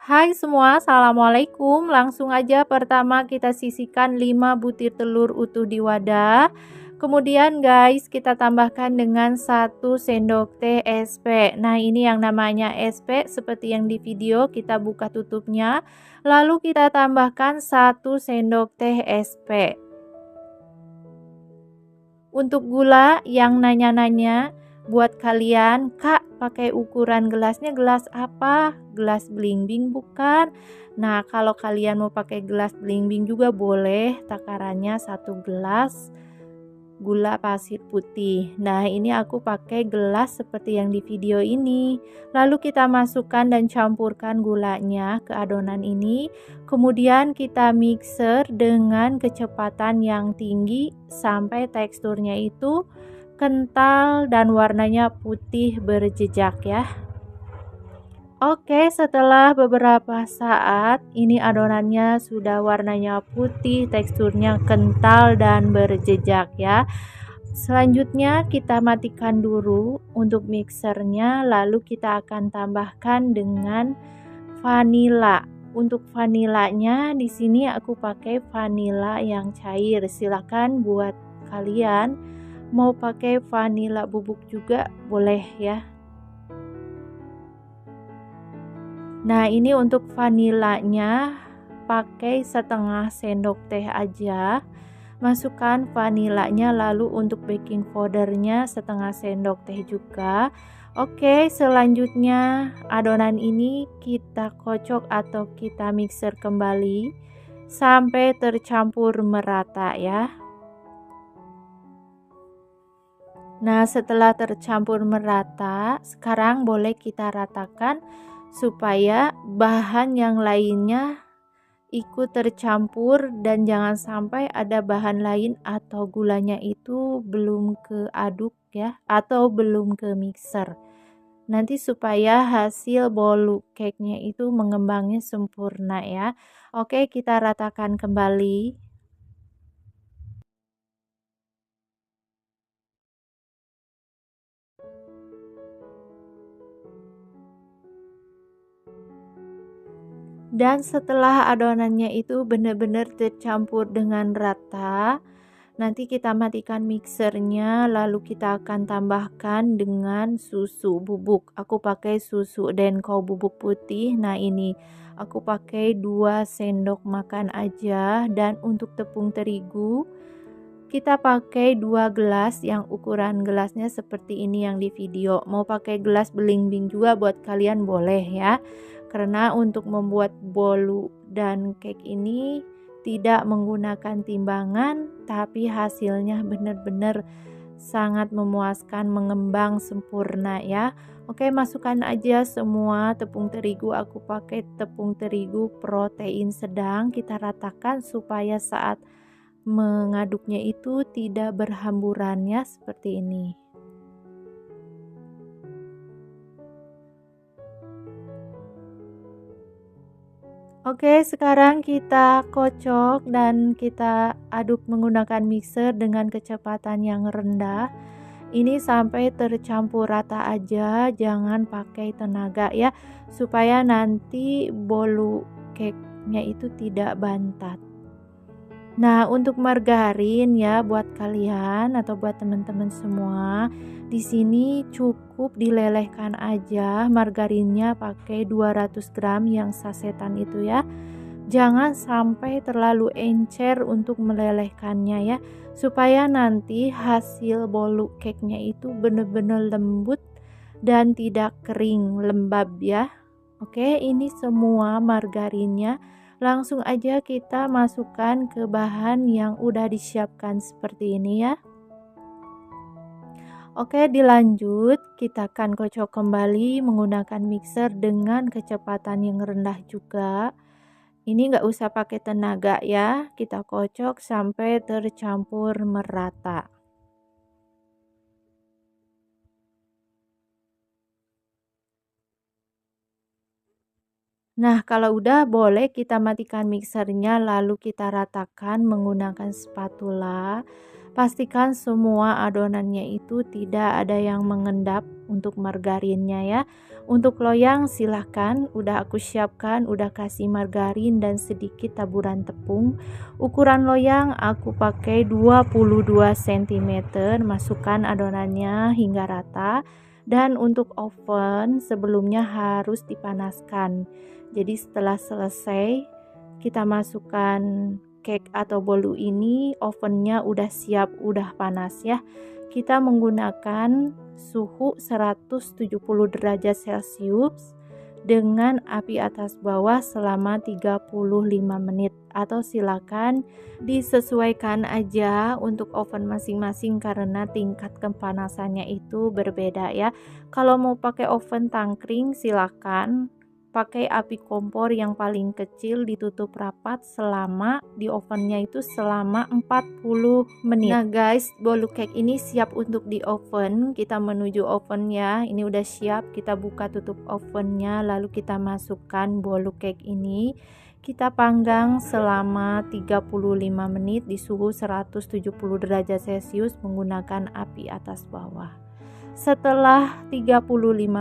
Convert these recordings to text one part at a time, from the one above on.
Hai semua, assalamualaikum. Langsung aja pertama kita sisihkan 5 butir telur utuh di wadah. Kemudian guys, kita tambahkan dengan 1 sendok teh SP. Nah, ini yang namanya SP seperti yang di video, kita buka tutupnya. Lalu kita tambahkan 1 sendok teh SP. Untuk gula yang nanya-nanya buat kalian, Kak, pakai ukuran gelasnya gelas apa? Gelas belimbing bukan? Nah, kalau kalian mau pakai gelas belimbing juga boleh, takarannya 1 gelas gula pasir putih. Nah, ini aku pakai gelas seperti yang di video ini. Lalu kita masukkan dan campurkan gulanya ke adonan ini. Kemudian kita mixer dengan kecepatan yang tinggi sampai teksturnya itu kental dan warnanya putih berjejak ya. Oke, setelah beberapa saat ini adonannya sudah warnanya putih, teksturnya kental dan berjejak ya. Selanjutnya kita matikan dulu untuk mixernya, lalu kita akan tambahkan dengan vanila. Untuk vanilanya di sini aku pakai vanila yang cair. Silakan buat kalian mau pakai vanila bubuk juga boleh ya. Nah, ini untuk vanilanya pakai setengah sendok teh aja. Masukkan vanilanya, lalu untuk baking powdernya setengah sendok teh juga. Oke, selanjutnya adonan ini kita kocok atau kita mixer kembali sampai tercampur merata ya. Nah, setelah tercampur merata, sekarang boleh kita ratakan supaya bahan yang lainnya ikut tercampur dan jangan sampai ada bahan lain atau gulanya itu belum keaduk ya, atau belum ke mixer. Nanti supaya hasil bolu cake-nya itu mengembangnya sempurna ya. Oke, kita ratakan kembali. Dan setelah adonannya itu benar-benar tercampur dengan rata, nanti kita matikan mixernya, lalu kita akan tambahkan dengan susu bubuk. Aku pakai susu Denko bubuk putih. Nah, ini aku pakai 2 sendok makan aja. Dan untuk tepung terigu kita pakai 2 gelas yang ukuran gelasnya seperti ini yang di video. Mau pakai gelas belimbing juga buat kalian boleh ya. Karena untuk membuat bolu dan cake ini tidak menggunakan timbangan, tapi hasilnya benar-benar sangat memuaskan, mengembang sempurna ya. Oke, masukkan aja semua tepung terigu. Aku pakai tepung terigu protein sedang. Kita ratakan supaya saat mengaduknya itu tidak berhamburan ya, seperti ini. Oke, sekarang kita kocok dan kita aduk menggunakan mixer dengan kecepatan yang rendah. Ini sampai tercampur rata aja, jangan pakai tenaga ya, supaya nanti bolu cake-nya itu tidak bantat. Nah, untuk margarin ya buat kalian atau buat teman-teman semua, di sini cukup dilelehkan aja margarinnya pakai 200 gram yang sasetan itu ya. Jangan sampai terlalu encer untuk melelehkannya ya, supaya nanti hasil bolu cake-nya itu benar-benar lembut dan tidak kering lembab ya. Oke, ini semua margarinnya. Langsung aja kita masukkan ke bahan yang udah disiapkan seperti ini ya. Oke, dilanjut kita akan kocok kembali menggunakan mixer dengan kecepatan yang rendah juga. Ini nggak usah pakai tenaga ya, kita kocok sampai tercampur merata. Nah, kalau udah boleh kita matikan mixernya, lalu kita ratakan menggunakan spatula. Pastikan semua adonannya itu tidak ada yang mengendap untuk margarinnya ya. Untuk loyang silahkan, udah aku siapkan, udah kasih margarin dan sedikit taburan tepung. Ukuran loyang aku pakai 22 cm, masukkan adonannya hingga rata. Dan untuk oven sebelumnya harus dipanaskan. Jadi setelah selesai kita masukkan cake atau bolu ini, ovennya udah siap, udah panas ya. Kita menggunakan suhu 170 derajat Celcius dengan api atas bawah selama 35 menit, atau silakan disesuaikan aja untuk oven masing-masing karena tingkat kepanasannya itu berbeda ya. Kalau mau pakai oven tangkring silakan pakai api kompor yang paling kecil, ditutup rapat selama di ovennya itu selama 40 menit. Nah guys, bolu cake ini siap untuk di oven. Kita menuju oven ya. Ini udah siap, kita buka tutup ovennya, lalu kita masukkan bolu cake ini. Kita panggang selama 35 menit di suhu 170 derajat Celcius menggunakan api atas bawah. Setelah 35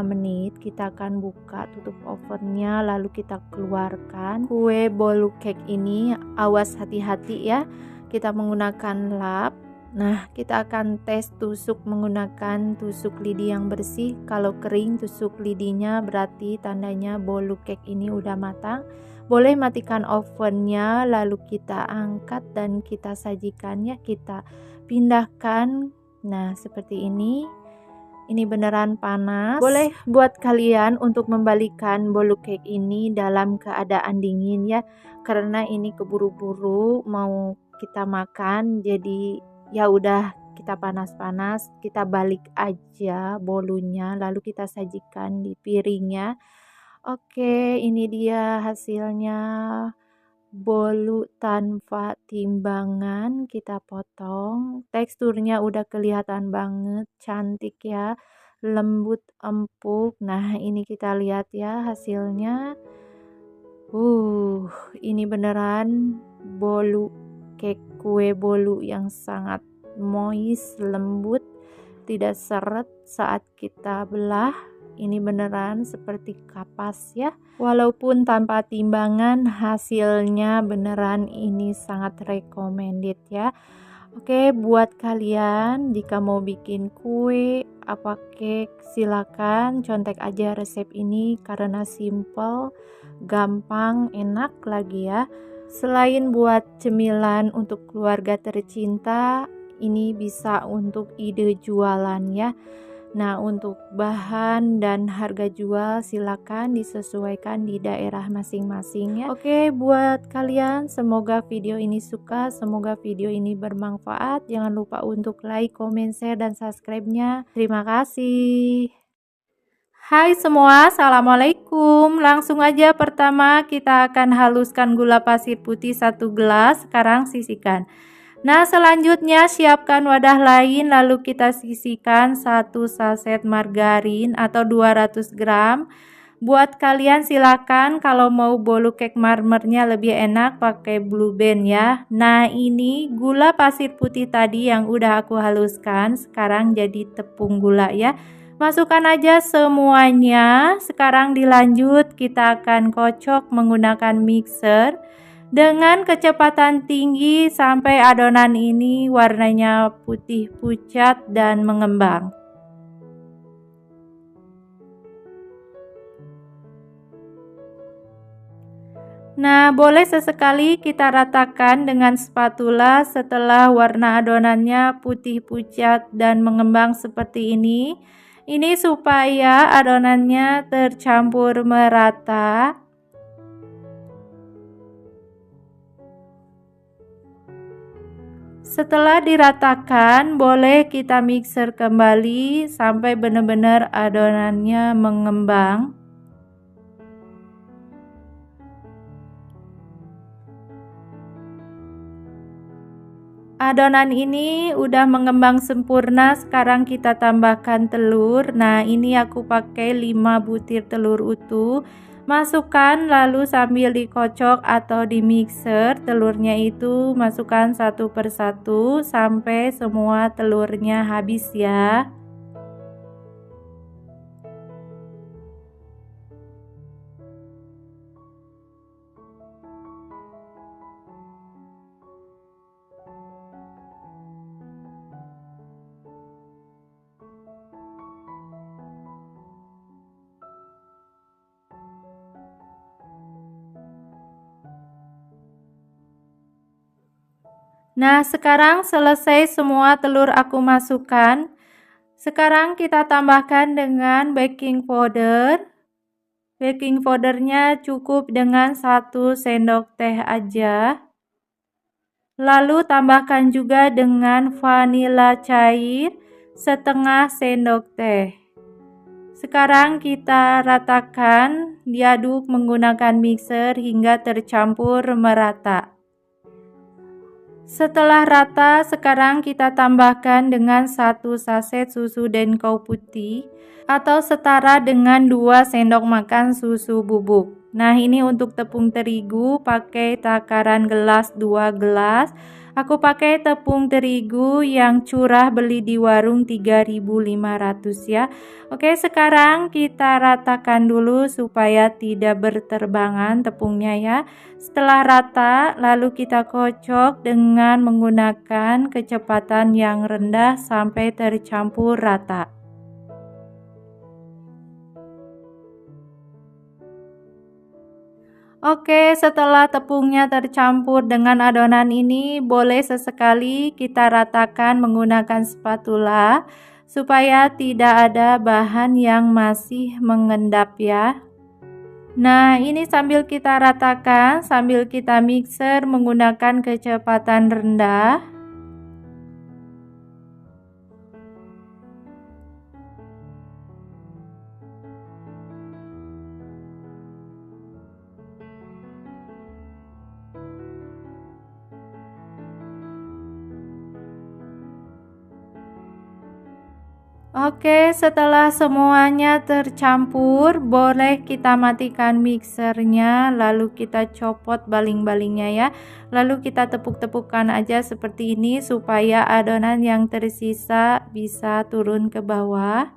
menit kita akan buka tutup ovennya, lalu kita keluarkan kue bolu cake ini. Awas hati-hati ya, kita menggunakan lap. Nah, kita akan tes tusuk menggunakan tusuk lidi yang bersih. Kalau kering tusuk lidinya berarti tandanya bolu cake ini udah matang. Boleh matikan ovennya, lalu kita angkat dan kita sajikan ya, kita pindahkan. Nah, seperti ini. Ini beneran panas. Boleh buat kalian untuk membalikan bolu cake ini dalam keadaan dingin ya, karena ini keburu-buru mau kita makan, jadi ya udah kita panas-panas, kita balik aja bolunya lalu kita sajikan di piringnya. Oke, ini dia hasilnya. Bolu tanpa timbangan kita potong, teksturnya udah kelihatan banget cantik ya, lembut empuk. Nah ini kita lihat ya hasilnya. Ini beneran bolu cake, kue bolu yang sangat moist, lembut, tidak seret saat kita belah. Ini beneran seperti kapas ya. Walaupun tanpa timbangan, hasilnya beneran ini sangat recommended ya. Oke, buat kalian jika mau bikin kue apa cake, silakan contek aja resep ini karena simple, gampang, enak lagi ya. Selain buat cemilan untuk keluarga tercinta, ini bisa untuk ide jualan ya. Nah, untuk bahan dan harga jual silakan disesuaikan di daerah masing-masing ya. Oke, buat kalian semoga video ini suka, semoga video ini bermanfaat. Jangan lupa untuk like, comment, share, dan subscribe-nya. Terima kasih. Hai semua, assalamualaikum. Langsung aja pertama kita akan haluskan gula pasir putih 1 gelas. Sekarang sisihkan. Nah, selanjutnya siapkan wadah lain, lalu kita sisihkan 1 saset margarin atau 200 gram. Buat kalian silakan kalau mau bolu cake marmernya lebih enak pakai blue band ya. Nah, ini gula pasir putih tadi yang udah aku haluskan sekarang jadi tepung gula ya. Masukkan aja semuanya. Sekarang dilanjut kita akan kocok menggunakan mixer dengan kecepatan tinggi sampai adonan ini warnanya putih pucat dan mengembang. Nah, boleh sesekali kita ratakan dengan spatula setelah warna adonannya putih pucat dan mengembang seperti ini. Ini supaya adonannya tercampur merata. Setelah diratakan, boleh kita mixer kembali sampai benar-benar adonannya mengembang. Adonan ini udah mengembang sempurna, sekarang kita tambahkan telur. Nah, ini aku pakai 5 butir telur utuh. Masukkan lalu sambil dikocok atau di mixer telurnya itu masukkan satu persatu sampai semua telurnya habis ya. Nah, sekarang selesai semua telur aku masukkan. Sekarang kita tambahkan dengan baking powder. Baking powdernya cukup dengan 1 sendok teh aja. Lalu tambahkan juga dengan vanila cair setengah sendok teh. Sekarang kita ratakan, diaduk menggunakan mixer hingga tercampur merata. Setelah rata, sekarang kita tambahkan dengan 1 saset susu denko putih atau setara dengan 2 sendok makan susu bubuk. Nah, ini untuk tepung terigu pakai takaran gelas 2 gelas. Aku pakai tepung terigu yang curah beli di warung 3.500 ya. Oke, sekarang kita ratakan dulu supaya tidak berterbangan tepungnya ya. Setelah rata, lalu kita kocok dengan menggunakan kecepatan yang rendah sampai tercampur rata. Oke, setelah tepungnya tercampur dengan adonan ini, boleh sesekali kita ratakan menggunakan spatula supaya tidak ada bahan yang masih mengendap ya. Nah, ini sambil kita ratakan, sambil kita mixer menggunakan kecepatan rendah. Oke, setelah semuanya tercampur, boleh kita matikan mixernya, lalu kita copot baling-balingnya ya. Lalu kita tepuk-tepukkan aja seperti ini supaya adonan yang tersisa bisa turun ke bawah.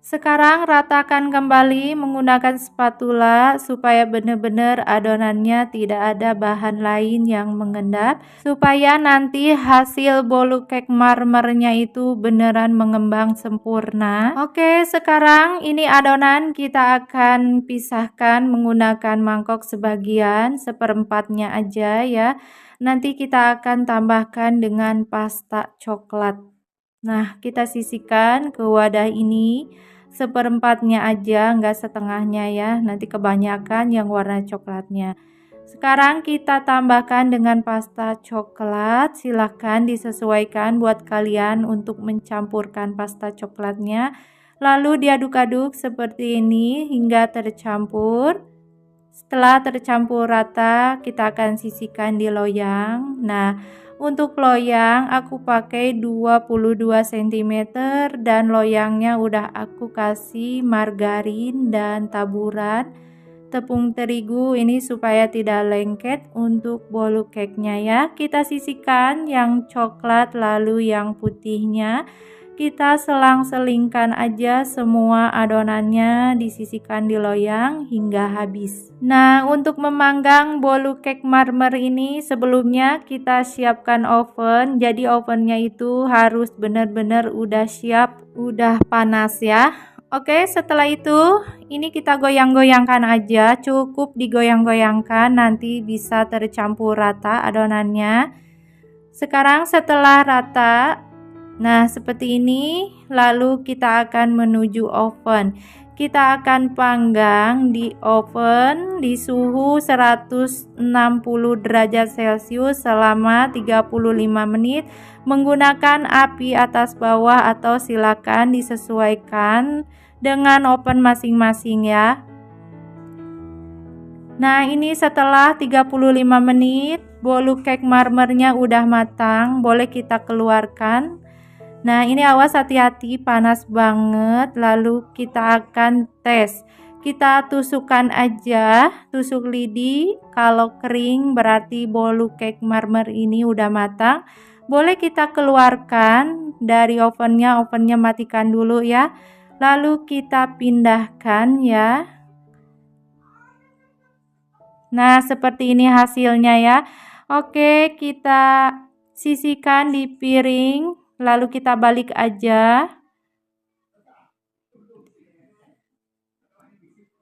Sekarang ratakan kembali menggunakan spatula supaya benar-benar adonannya tidak ada bahan lain yang mengendap, supaya nanti hasil bolu cake marmernya itu beneran mengembang sempurna. Oke, sekarang ini adonan kita akan pisahkan menggunakan mangkok sebagian, seperempatnya aja ya. Nanti kita akan tambahkan dengan pasta coklat. Nah, kita sisihkan ke wadah ini. Seperempatnya aja, enggak setengahnya ya, nanti kebanyakan yang warna coklatnya. Sekarang kita tambahkan dengan pasta coklat. Silahkan disesuaikan buat kalian untuk mencampurkan pasta coklatnya. Lalu diaduk-aduk seperti ini hingga tercampur. Setelah tercampur rata, kita akan sisihkan di loyang. Nah, untuk loyang aku pakai 22 cm dan loyangnya udah aku kasih margarin dan taburan tepung terigu ini supaya tidak lengket untuk bolu cake-nya ya. Kita sisihkan yang coklat lalu yang putihnya. Kita selang-selingkan aja semua adonannya, disisihkan di loyang hingga habis. Nah, untuk memanggang bolu cake marmer ini sebelumnya kita siapkan oven. Jadi ovennya itu harus benar-benar udah siap, udah panas ya. Oke, setelah itu ini kita goyang-goyangkan aja, cukup digoyang-goyangkan nanti bisa tercampur rata adonannya. Sekarang setelah rata, nah seperti ini, lalu kita akan menuju oven. Kita akan panggang di oven di suhu 160 derajat Celcius selama 35 menit menggunakan api atas bawah atau silakan disesuaikan dengan oven masing-masing ya. Nah, ini setelah 35 menit bolu cake marmernya udah matang, boleh kita keluarkan. Nah, ini awas hati-hati panas banget. Lalu kita akan tes. Kita tusukkan aja, tusuk lidi. Kalau kering berarti bolu cake marmer ini udah matang. Boleh kita keluarkan dari ovennya, ovennya matikan dulu ya. Lalu kita pindahkan ya. Nah, seperti ini hasilnya ya. Oke, kita sisihkan di piring, lalu kita balik aja.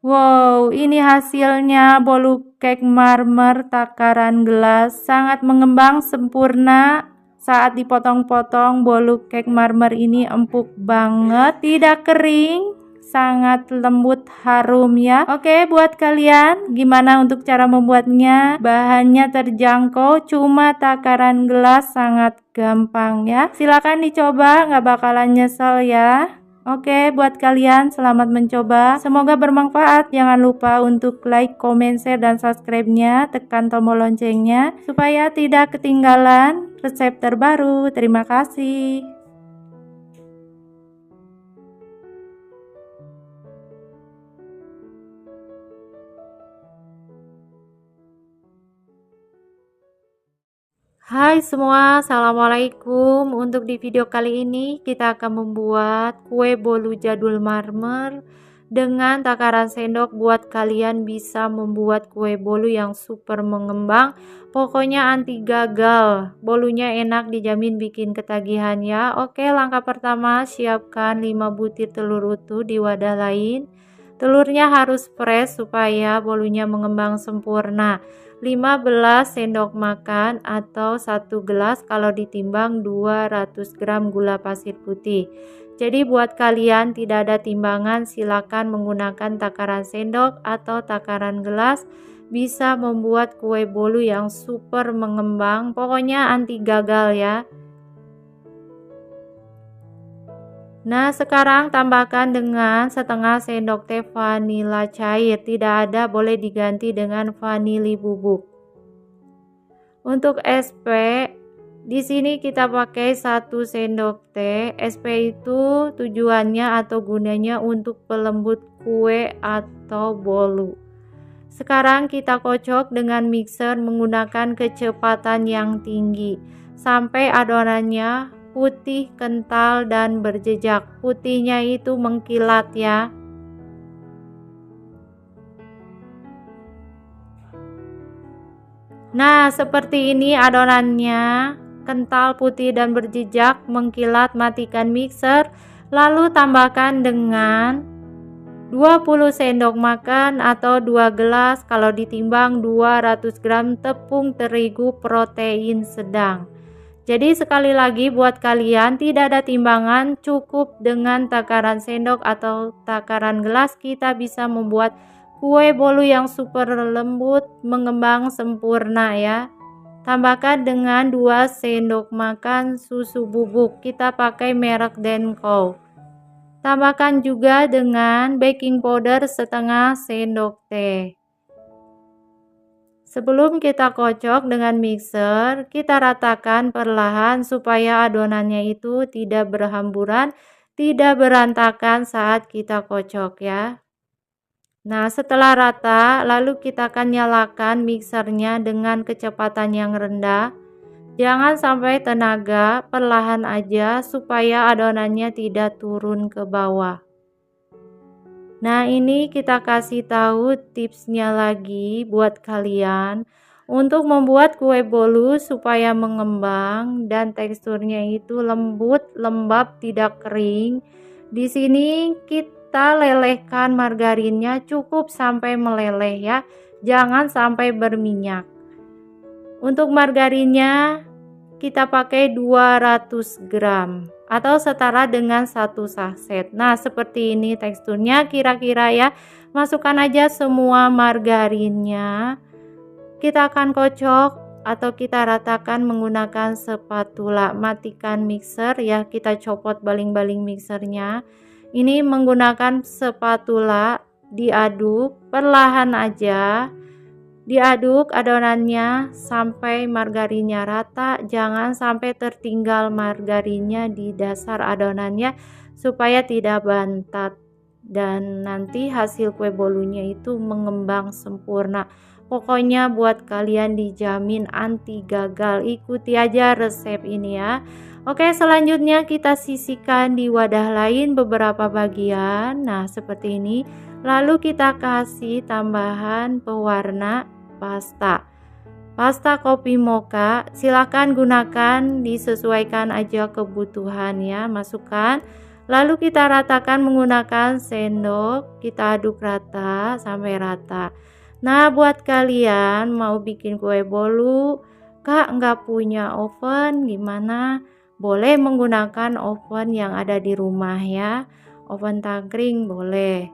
Wow, ini hasilnya bolu cake marmer takaran gelas, sangat mengembang sempurna. Saat dipotong-potong, bolu cake marmer ini empuk banget, tidak kering, sangat lembut, harum ya. Oke, buat kalian gimana untuk cara membuatnya? Bahannya terjangkau, cuma takaran gelas, sangat gampang ya. Silakan dicoba, nggak bakalan nyesel ya. Oke, buat kalian selamat mencoba. Semoga bermanfaat. Jangan lupa untuk like, comment, share, dan subscribe-nya. Tekan tombol loncengnya supaya tidak ketinggalan resep terbaru. Terima kasih. Hai semua, assalamualaikum. Untuk di video kali ini kita akan membuat kue bolu jadul marmer dengan takaran sendok. Buat kalian bisa membuat kue bolu yang super mengembang, pokoknya anti gagal. Bolunya enak, dijamin bikin ketagihan ya. Oke, langkah pertama, siapkan 5 butir telur utuh di wadah lain. Telurnya harus fresh supaya bolunya mengembang sempurna. 15 sendok makan atau 1 gelas kalau ditimbang 200 gram gula pasir putih. Jadi buat kalian tidak ada timbangan, silakan menggunakan takaran sendok atau takaran gelas, bisa membuat kue bolu yang super mengembang, pokoknya anti gagal ya. Nah, sekarang tambahkan dengan setengah sendok teh vanila cair. Tidak ada, boleh diganti dengan vanili bubuk. Untuk SP, di sini kita pakai 1 sendok teh. SP itu tujuannya atau gunanya untuk pelembut kue atau bolu. Sekarang kita kocok dengan mixer menggunakan kecepatan yang tinggi sampai adonannya putih, kental, dan berjejak. Putihnya itu mengkilat ya. Nah, seperti ini adonannya, kental, putih, dan berjejak, mengkilat. Matikan mixer, lalu tambahkan dengan 20 sendok makan atau 2 gelas kalau ditimbang 200 gram tepung terigu protein sedang. Jadi sekali lagi buat kalian tidak ada timbangan, cukup dengan takaran sendok atau takaran gelas kita bisa membuat kue bolu yang super lembut, mengembang sempurna ya. Tambahkan dengan 2 sendok makan susu bubuk, kita pakai merek Denko. Tambahkan juga dengan baking powder setengah sendok teh. Sebelum kita kocok dengan mixer, kita ratakan perlahan supaya adonannya itu tidak berhamburan, tidak berantakan saat kita kocok ya. Nah, setelah rata, lalu kita akan nyalakan mixernya dengan kecepatan yang rendah. Jangan sampai tenaga, perlahan aja supaya adonannya tidak turun ke bawah. Nah, ini kita kasih tahu tipsnya lagi buat kalian untuk membuat kue bolu supaya mengembang dan teksturnya itu lembut, lembab, tidak kering. Di sini kita lelehkan margarinnya cukup sampai meleleh ya, jangan sampai berminyak. Untuk margarinnya kita pakai 200 gram atau setara dengan 1 saset. Nah, seperti ini teksturnya kira-kira ya. Masukkan aja semua margarinnya. Kita akan kocok atau kita ratakan menggunakan spatula. Matikan mixer ya, kita copot baling-baling mixernya. Ini menggunakan spatula, diaduk perlahan aja. Diaduk adonannya sampai margarinnya rata, jangan sampai tertinggal margarinnya di dasar adonannya supaya tidak bantat dan nanti hasil kue bolunya itu mengembang sempurna. Pokoknya buat kalian dijamin anti gagal. Ikuti aja resep ini ya. Oke, selanjutnya kita sisihkan di wadah lain beberapa bagian. Nah, seperti ini. Lalu kita kasih tambahan pewarna pasta kopi mocha. Silakan gunakan, disesuaikan aja kebutuhan ya, masukkan. Lalu kita ratakan menggunakan sendok, kita aduk rata sampai rata. Nah, buat kalian mau bikin kue bolu, Kak nggak punya oven gimana? Boleh menggunakan oven yang ada di rumah ya. Oven tangkring boleh.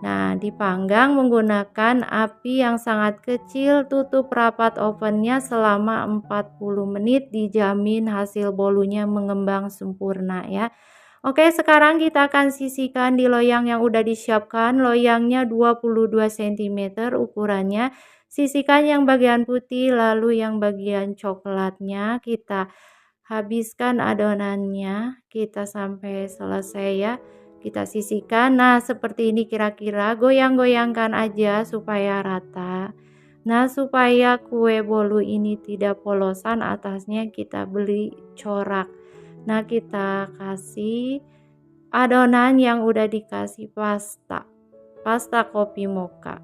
Nah, dipanggang menggunakan api yang sangat kecil, tutup rapat ovennya selama 40 menit, dijamin hasil bolunya mengembang sempurna ya. Oke, sekarang kita akan sisihkan di loyang yang udah disiapkan. Loyangnya 22 cm ukurannya. Sisihkan yang bagian putih, lalu yang bagian coklatnya kita habiskan adonannya. Kita sampai selesai ya. Kita sisihkan. Nah, seperti ini kira-kira. Goyang-goyangkan aja supaya rata. Nah, supaya kue bolu ini tidak polosan atasnya kita beli corak. Nah, kita kasih adonan yang udah dikasih pasta kopi mocha.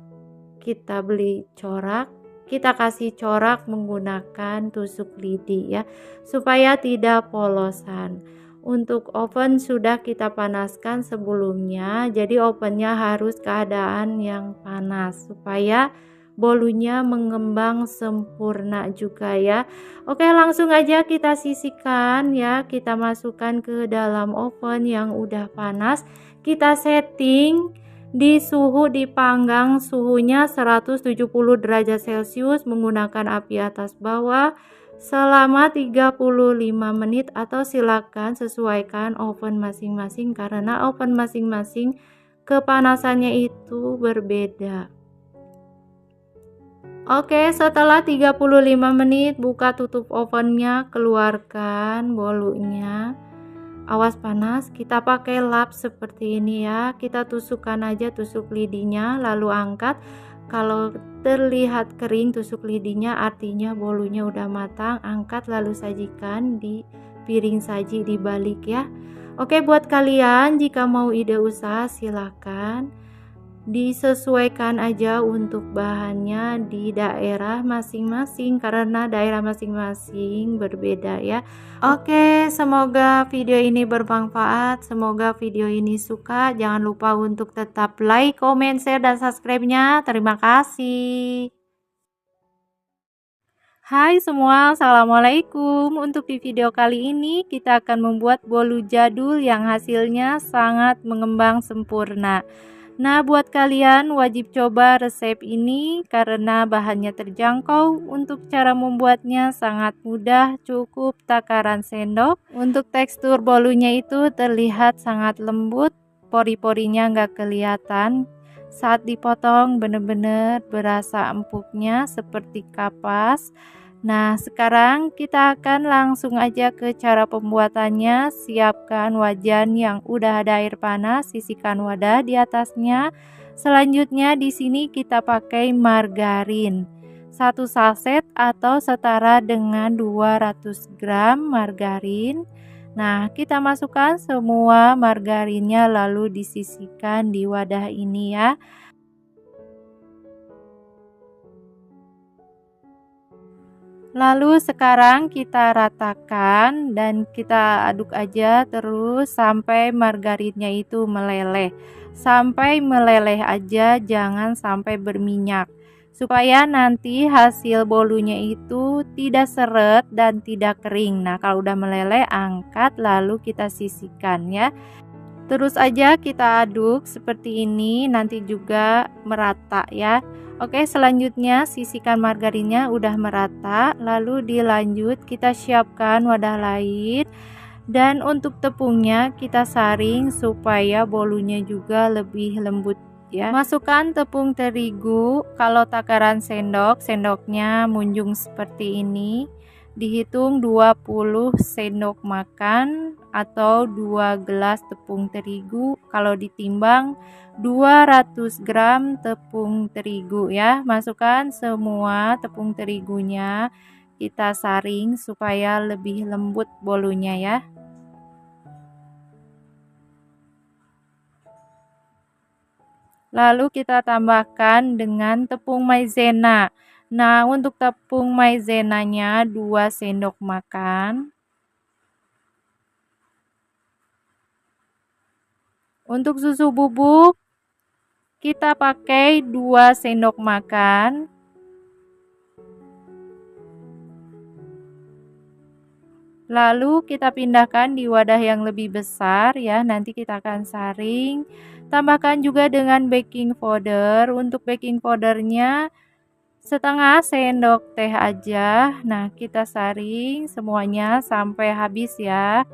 Kita beli corak, kita kasih corak menggunakan tusuk lidi ya, supaya tidak polosan. Untuk oven sudah kita panaskan sebelumnya, jadi ovennya harus keadaan yang panas supaya bolunya mengembang sempurna juga ya. Oke, langsung aja kita sisihkan ya, kita masukkan ke dalam oven yang udah panas. Kita setting di suhu dipanggang, suhunya 170 derajat Celcius menggunakan api atas bawah selama 35 menit, atau silakan sesuaikan oven masing-masing karena oven masing-masing kepanasannya itu berbeda. Oke, setelah 35 menit buka tutup ovennya, keluarkan bolunya. Awas panas, kita pakai lap seperti ini ya. Kita tusukkan aja tusuk lidinya lalu angkat. Kalau terlihat kering tusuk lidinya artinya bolunya udah matang. Angkat lalu sajikan di piring saji dibalik ya. Oke, buat kalian jika mau ide usaha silahkan disesuaikan aja untuk bahannya di daerah masing-masing karena daerah masing-masing berbeda ya. Oke, semoga video ini bermanfaat, semoga video ini suka. Jangan lupa untuk tetap like, comment, share, dan subscribe-nya. Terima kasih. Hai semua, assalamualaikum. Untuk di video kali ini kita akan membuat bolu jadul yang hasilnya sangat mengembang sempurna. Nah, buat kalian wajib coba resep ini karena bahannya terjangkau. Untuk cara membuatnya sangat mudah, cukup takaran sendok. Untuk tekstur bolunya itu terlihat sangat lembut, pori-porinya nggak kelihatan. Saat dipotong benar-benar berasa empuknya seperti kapas. Nah, sekarang kita akan langsung aja ke cara pembuatannya. Siapkan wajan yang udah ada air panas, sisihkan wadah di atasnya. Selanjutnya di sini kita pakai margarin. 1 saset atau setara dengan 200 gram margarin. Nah, kita masukkan semua margarinnya lalu disisihkan di wadah ini ya. Lalu sekarang kita ratakan dan kita aduk aja terus sampai margarinnya itu meleleh. Sampai meleleh aja, jangan sampai berminyak. Supaya nanti hasil bolunya itu tidak seret dan tidak kering. Nah, kalau udah meleleh angkat lalu kita sisihkan ya. Terus aja kita aduk seperti ini, nanti juga merata ya. Oke, selanjutnya sisihkan margarinnya udah merata, lalu dilanjut kita siapkan wadah lain. Dan untuk tepungnya kita saring supaya bolunya juga lebih lembut ya. Masukkan tepung terigu, kalau takaran sendok, sendoknya munjung seperti ini. Dihitung 20 sendok makan atau 2 gelas tepung terigu. Kalau ditimbang 200 gram tepung terigu ya. Masukkan semua tepung terigunya, kita saring supaya lebih lembut bolunya ya. Lalu kita tambahkan dengan tepung maizena. Nah, untuk tepung maizenanya 2 sendok makan. Untuk susu bubuk kita pakai 2 sendok makan. Lalu kita pindahkan di wadah yang lebih besar ya, nanti kita akan saring. Tambahkan juga dengan baking powder. Untuk baking powdernya setengah sendok teh aja. Nah, kita saring semuanya sampai habis ya.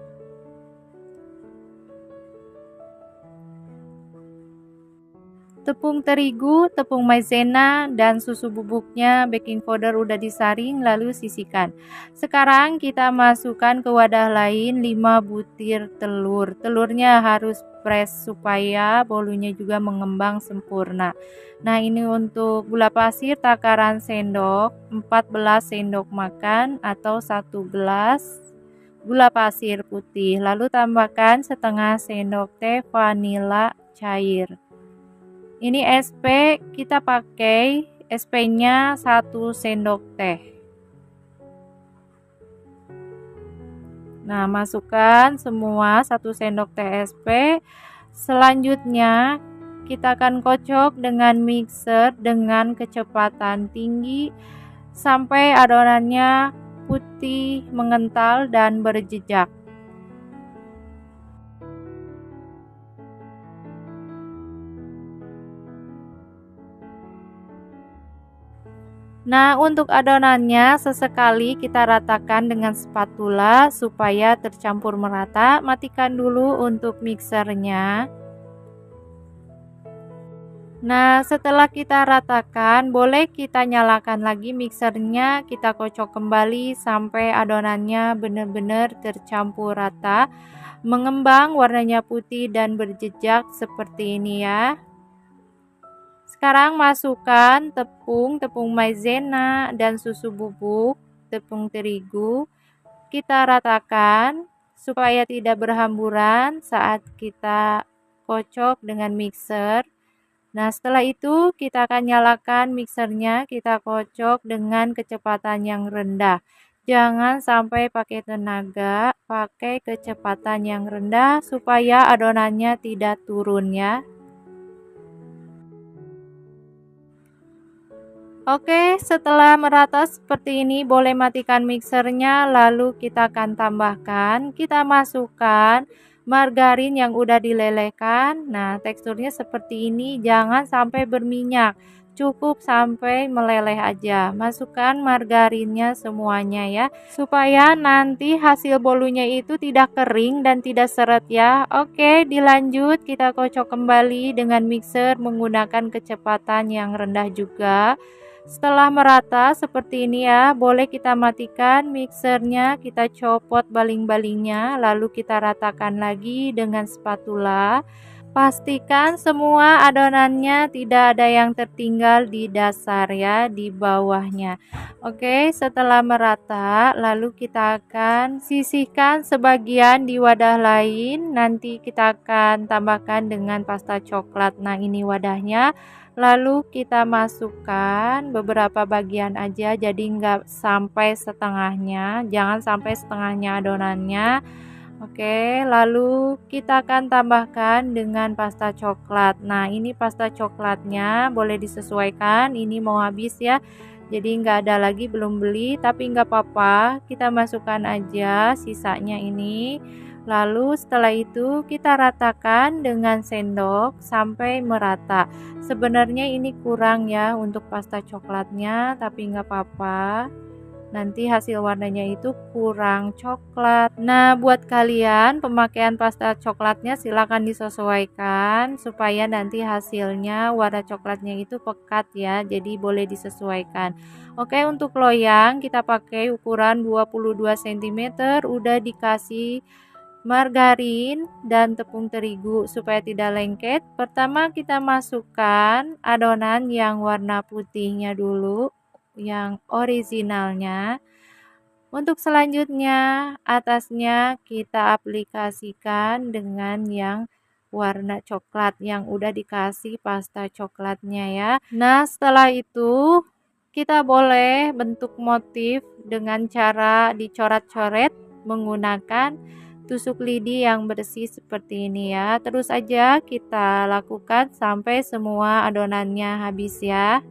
Tepung terigu, tepung maizena, dan susu bubuknya, baking powder udah disaring lalu sisihkan. Sekarang kita masukkan ke wadah lain 5 butir telur. Telurnya harus fresh supaya bolunya juga mengembang sempurna. Nah, ini untuk gula pasir takaran sendok, 14 sendok makan atau 1 gelas gula pasir putih. Lalu tambahkan setengah sendok teh vanila cair. Ini SP kita pakai SP-nya 1 sendok teh. Nah, masukkan semua 1 sendok teh SP. Selanjutnya kita akan kocok dengan mixer dengan kecepatan tinggi sampai adonannya putih, mengental dan berjejak. Nah, untuk adonannya sesekali kita ratakan dengan spatula supaya tercampur merata. Matikan dulu untuk mixernya. Nah, setelah kita ratakan, boleh kita nyalakan lagi mixernya, kita kocok kembali sampai adonannya benar-benar tercampur rata, mengembang warnanya putih dan berjejak seperti ini ya. Sekarang masukkan tepung maizena dan susu bubuk, tepung terigu. Kita ratakan supaya tidak berhamburan saat kita kocok dengan mixer. Nah, setelah itu kita akan nyalakan mixernya, kita kocok dengan kecepatan yang rendah. Jangan sampai pakai tenaga, pakai kecepatan yang rendah supaya adonannya tidak turun ya. Oke, setelah merata seperti ini boleh matikan mixernya, lalu kita akan tambahkan, kita masukkan margarin yang udah dilelehkan. Nah, teksturnya seperti ini, jangan sampai berminyak, cukup sampai meleleh aja. Masukkan margarinnya semuanya ya, supaya nanti hasil bolunya itu tidak kering dan tidak seret ya. Oke, dilanjut kita kocok kembali dengan mixer menggunakan kecepatan yang rendah juga. Setelah merata seperti ini ya, boleh kita matikan mixernya, kita copot baling-balingnya, lalu kita ratakan lagi dengan spatula. Pastikan semua adonannya tidak ada yang tertinggal di dasar ya, di bawahnya. Oke, setelah merata, lalu kita akan sisihkan sebagian di wadah lain. Nanti kita akan tambahkan dengan pasta coklat. Nah, ini wadahnya. Lalu kita masukkan beberapa bagian aja, jadi nggak sampai setengahnya, jangan sampai setengahnya adonannya. Oke, lalu kita akan tambahkan dengan pasta coklat. Nah, ini pasta coklatnya boleh disesuaikan, ini mau habis ya, jadi nggak ada lagi, belum beli, tapi nggak apa-apa, kita masukkan aja sisanya ini. Lalu setelah itu kita ratakan dengan sendok sampai merata. Sebenarnya ini kurang ya untuk pasta coklatnya, tapi nggak apa-apa. Nanti hasil warnanya itu kurang coklat. Nah, buat kalian pemakaian pasta coklatnya silahkan disesuaikan supaya nanti hasilnya warna coklatnya itu pekat ya. Jadi boleh disesuaikan. Oke, untuk loyang kita pakai ukuran 22 cm, udah dikasih margarin dan tepung terigu supaya tidak lengket. Pertama kita masukkan adonan yang warna putihnya dulu, yang originalnya. Untuk selanjutnya atasnya kita aplikasikan dengan yang warna coklat yang udah dikasih pasta coklatnya ya. Nah, setelah itu kita boleh bentuk motif dengan cara dicoret-coret menggunakan tusuk lidi yang bersih seperti ini ya. Terus aja kita lakukan sampai semua adonannya habis ya.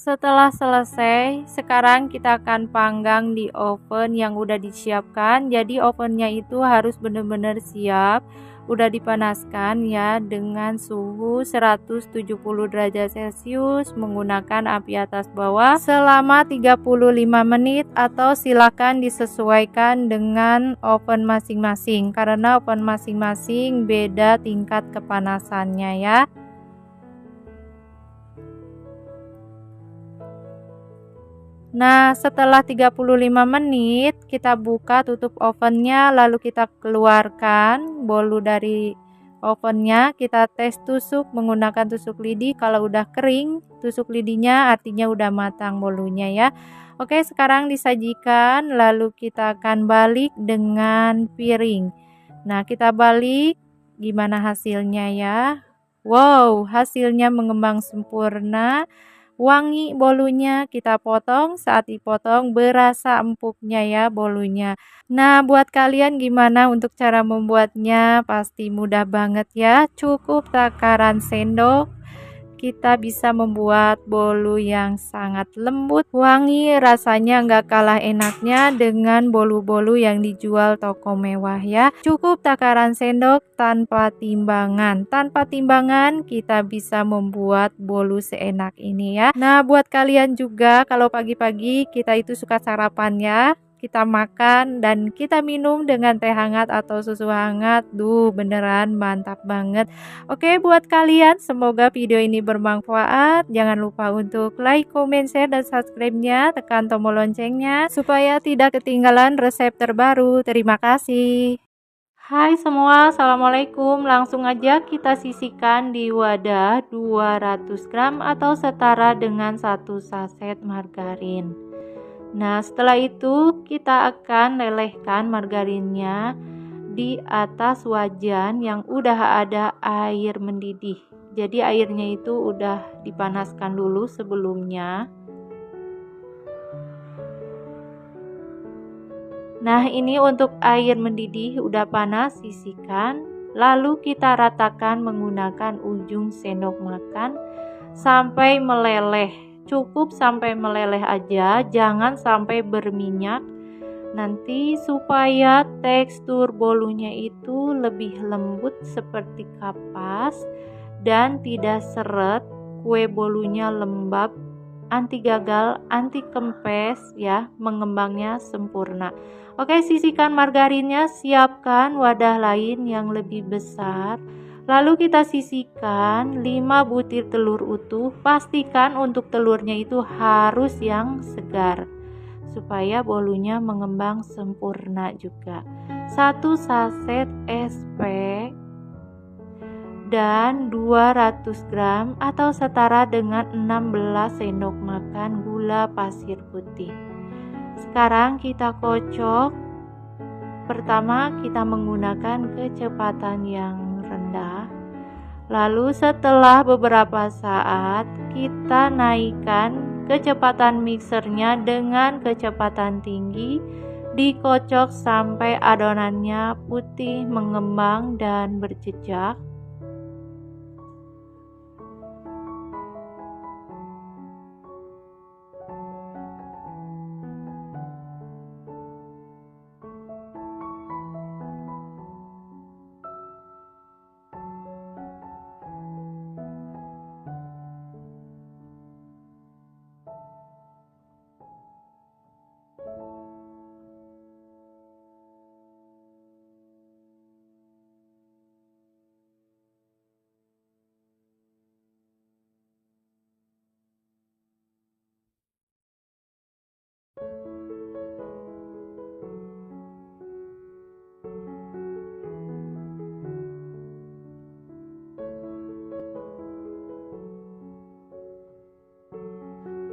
Setelah selesai, sekarang kita akan panggang di oven yang udah disiapkan. Jadi ovennya itu harus benar-benar siap, udah dipanaskan ya dengan suhu 170 derajat Celcius menggunakan api atas bawah selama 35 menit atau silakan disesuaikan dengan oven masing-masing karena oven masing-masing beda tingkat kepanasannya ya. Nah, setelah 35 menit kita buka tutup ovennya, lalu kita keluarkan bolu dari ovennya, kita tes tusuk menggunakan tusuk lidi. Kalau udah kering tusuk lidinya artinya udah matang bolunya ya. Oke, sekarang disajikan, lalu kita akan balik dengan piring. Nah, kita balik, gimana hasilnya ya? Wow, hasilnya mengembang sempurna. Wangi bolunya, kita potong, saat dipotong berasa empuknya ya bolunya. Nah, buat kalian gimana untuk cara membuatnya? Pasti mudah banget ya. Cukup takaran sendok kita bisa membuat bolu yang sangat lembut, wangi, rasanya nggak kalah enaknya dengan bolu-bolu yang dijual toko mewah ya. Cukup takaran sendok tanpa timbangan. Tanpa timbangan kita bisa membuat bolu seenak ini ya. Nah, buat kalian juga kalau pagi-pagi kita itu suka sarapan ya, kita makan dan kita minum dengan teh hangat atau susu hangat. Duh, beneran mantap banget. Oke, buat kalian semoga video ini bermanfaat. Jangan lupa untuk like, comment, share, dan subscribe-nya. Tekan tombol loncengnya supaya tidak ketinggalan resep terbaru. Terima kasih. Hai semua, assalamualaikum. Langsung aja kita sisihkan di wadah 200 gram atau setara dengan 1 saset margarin. Nah, setelah itu kita akan lelehkan margarinnya di atas wajan yang udah ada air mendidih. Jadi airnya itu udah dipanaskan dulu sebelumnya. Nah, ini untuk air mendidih udah panas, sisihkan. Lalu kita ratakan menggunakan ujung sendok makan sampai meleleh. Cukup sampai meleleh aja, jangan sampai berminyak. Nanti supaya tekstur bolunya itu lebih lembut seperti kapas dan tidak seret, kue bolunya lembab, anti gagal, anti kempes ya, mengembangnya sempurna. Oke, sisihkan margarinnya, siapkan wadah lain yang lebih besar. Lalu kita sisihkan 5 butir telur utuh. Pastikan untuk telurnya itu harus yang segar supaya bolunya mengembang sempurna juga. 1 saset SP dan 200 gram atau setara dengan 16 sendok makan gula pasir putih. Sekarang kita kocok. Pertama kita menggunakan kecepatan yang rendah. Lalu setelah beberapa saat kita naikkan kecepatan mixernya dengan kecepatan tinggi, dikocok sampai adonannya putih, mengembang dan berjejak.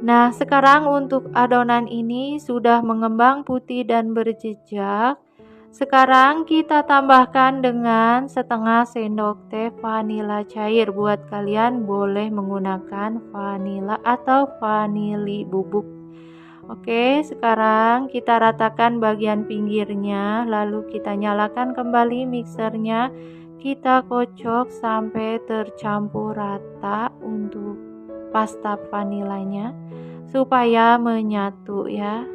Nah, sekarang untuk adonan ini sudah mengembang putih dan berjejak. Sekarang kita tambahkan dengan setengah sendok teh vanila cair. Buat kalian boleh menggunakan vanila atau vanili bubuk. Oke, sekarang kita ratakan bagian pinggirnya, lalu kita nyalakan kembali mixernya. Kita kocok sampai tercampur rata untuk pasta vanilanya supaya menyatu ya.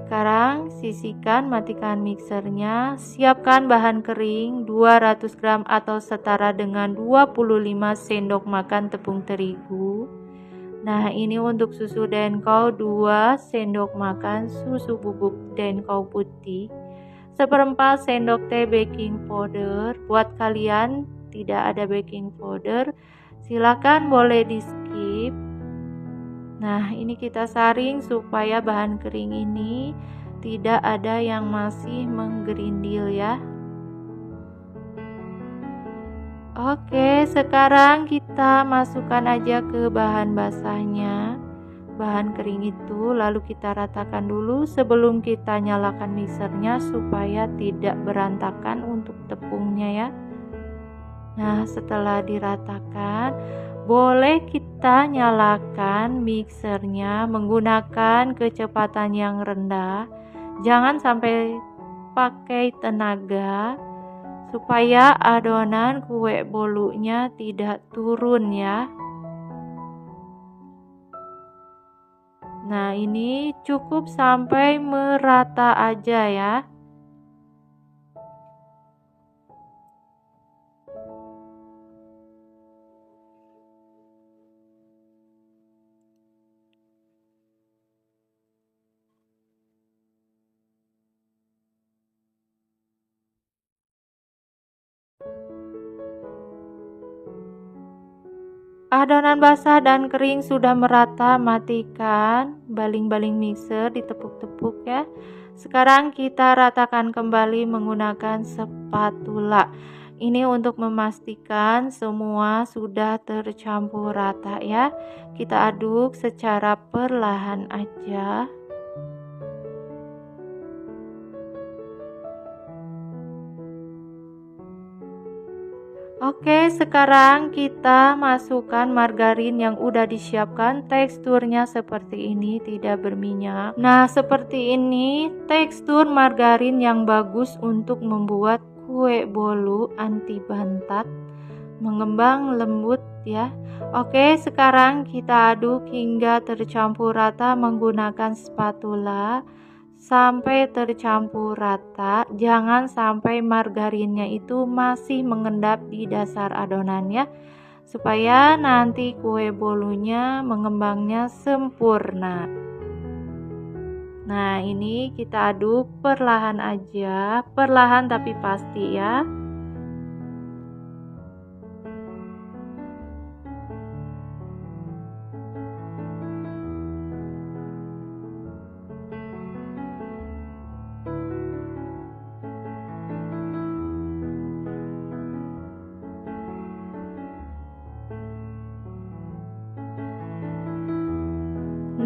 Sekarang sisihkan, matikan mixernya, siapkan bahan kering 200 gram atau setara dengan 25 sendok makan tepung terigu. Nah, ini untuk susu denkau 2 sendok makan susu bubuk denkau putih, seperempat sendok teh baking powder. Buat kalian tidak ada baking powder, silakan boleh di skip. Nah, ini kita saring supaya bahan kering ini tidak ada yang masih menggerindil ya. Oke, sekarang kita masukkan aja ke bahan basahnya, bahan kering itu, lalu kita ratakan dulu sebelum kita nyalakan mixernya supaya tidak berantakan untuk tepungnya ya. Nah, setelah diratakan, boleh kita nyalakan mixernya menggunakan kecepatan yang rendah. Jangan sampai pakai tenaga supaya adonan kue bolunya tidak turun ya. Nah, ini cukup sampai merata aja ya. Adonan basah dan kering sudah merata, matikan, baling-baling mixer, ditepuk-tepuk ya. Sekarang kita ratakan kembali menggunakan spatula. Ini untuk memastikan semua sudah tercampur rata ya. Kita aduk secara perlahan aja. Oke, sekarang kita masukkan margarin yang udah disiapkan. Teksturnya seperti ini, tidak berminyak. Nah, seperti ini tekstur margarin yang bagus untuk membuat kue bolu anti bantat, mengembang lembut ya. Oke, sekarang kita aduk hingga tercampur rata menggunakan spatula sampai tercampur rata. Jangan sampai margarinnya itu masih mengendap di dasar adonannya, supaya nanti kue bolunya mengembangnya sempurna. Nah, ini kita aduk perlahan aja, perlahan tapi pasti ya.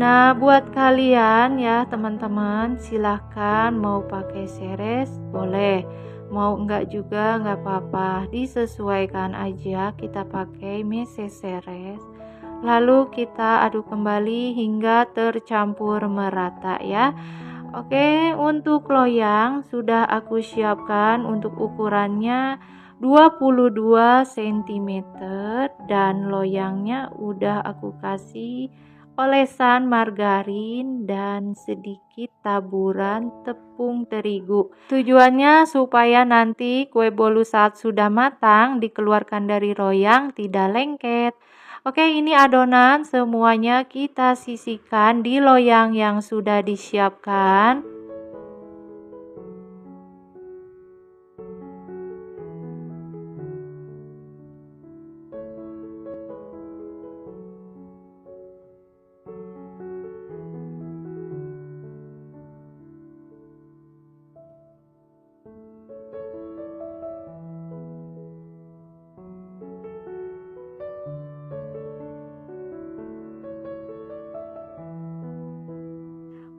Nah, buat kalian ya teman-teman, silahkan mau pakai seres boleh, mau enggak juga enggak apa-apa, disesuaikan aja. Kita pakai meses seres, lalu kita aduk kembali hingga tercampur merata ya. Oke, untuk loyang sudah aku siapkan untuk ukurannya 22 cm dan loyangnya udah aku kasih olesan margarin dan sedikit taburan tepung terigu. Tujuannya supaya nanti kue bolu saat sudah matang dikeluarkan dari loyang tidak lengket. Oke, ini adonan semuanya kita sisihkan di loyang yang sudah disiapkan.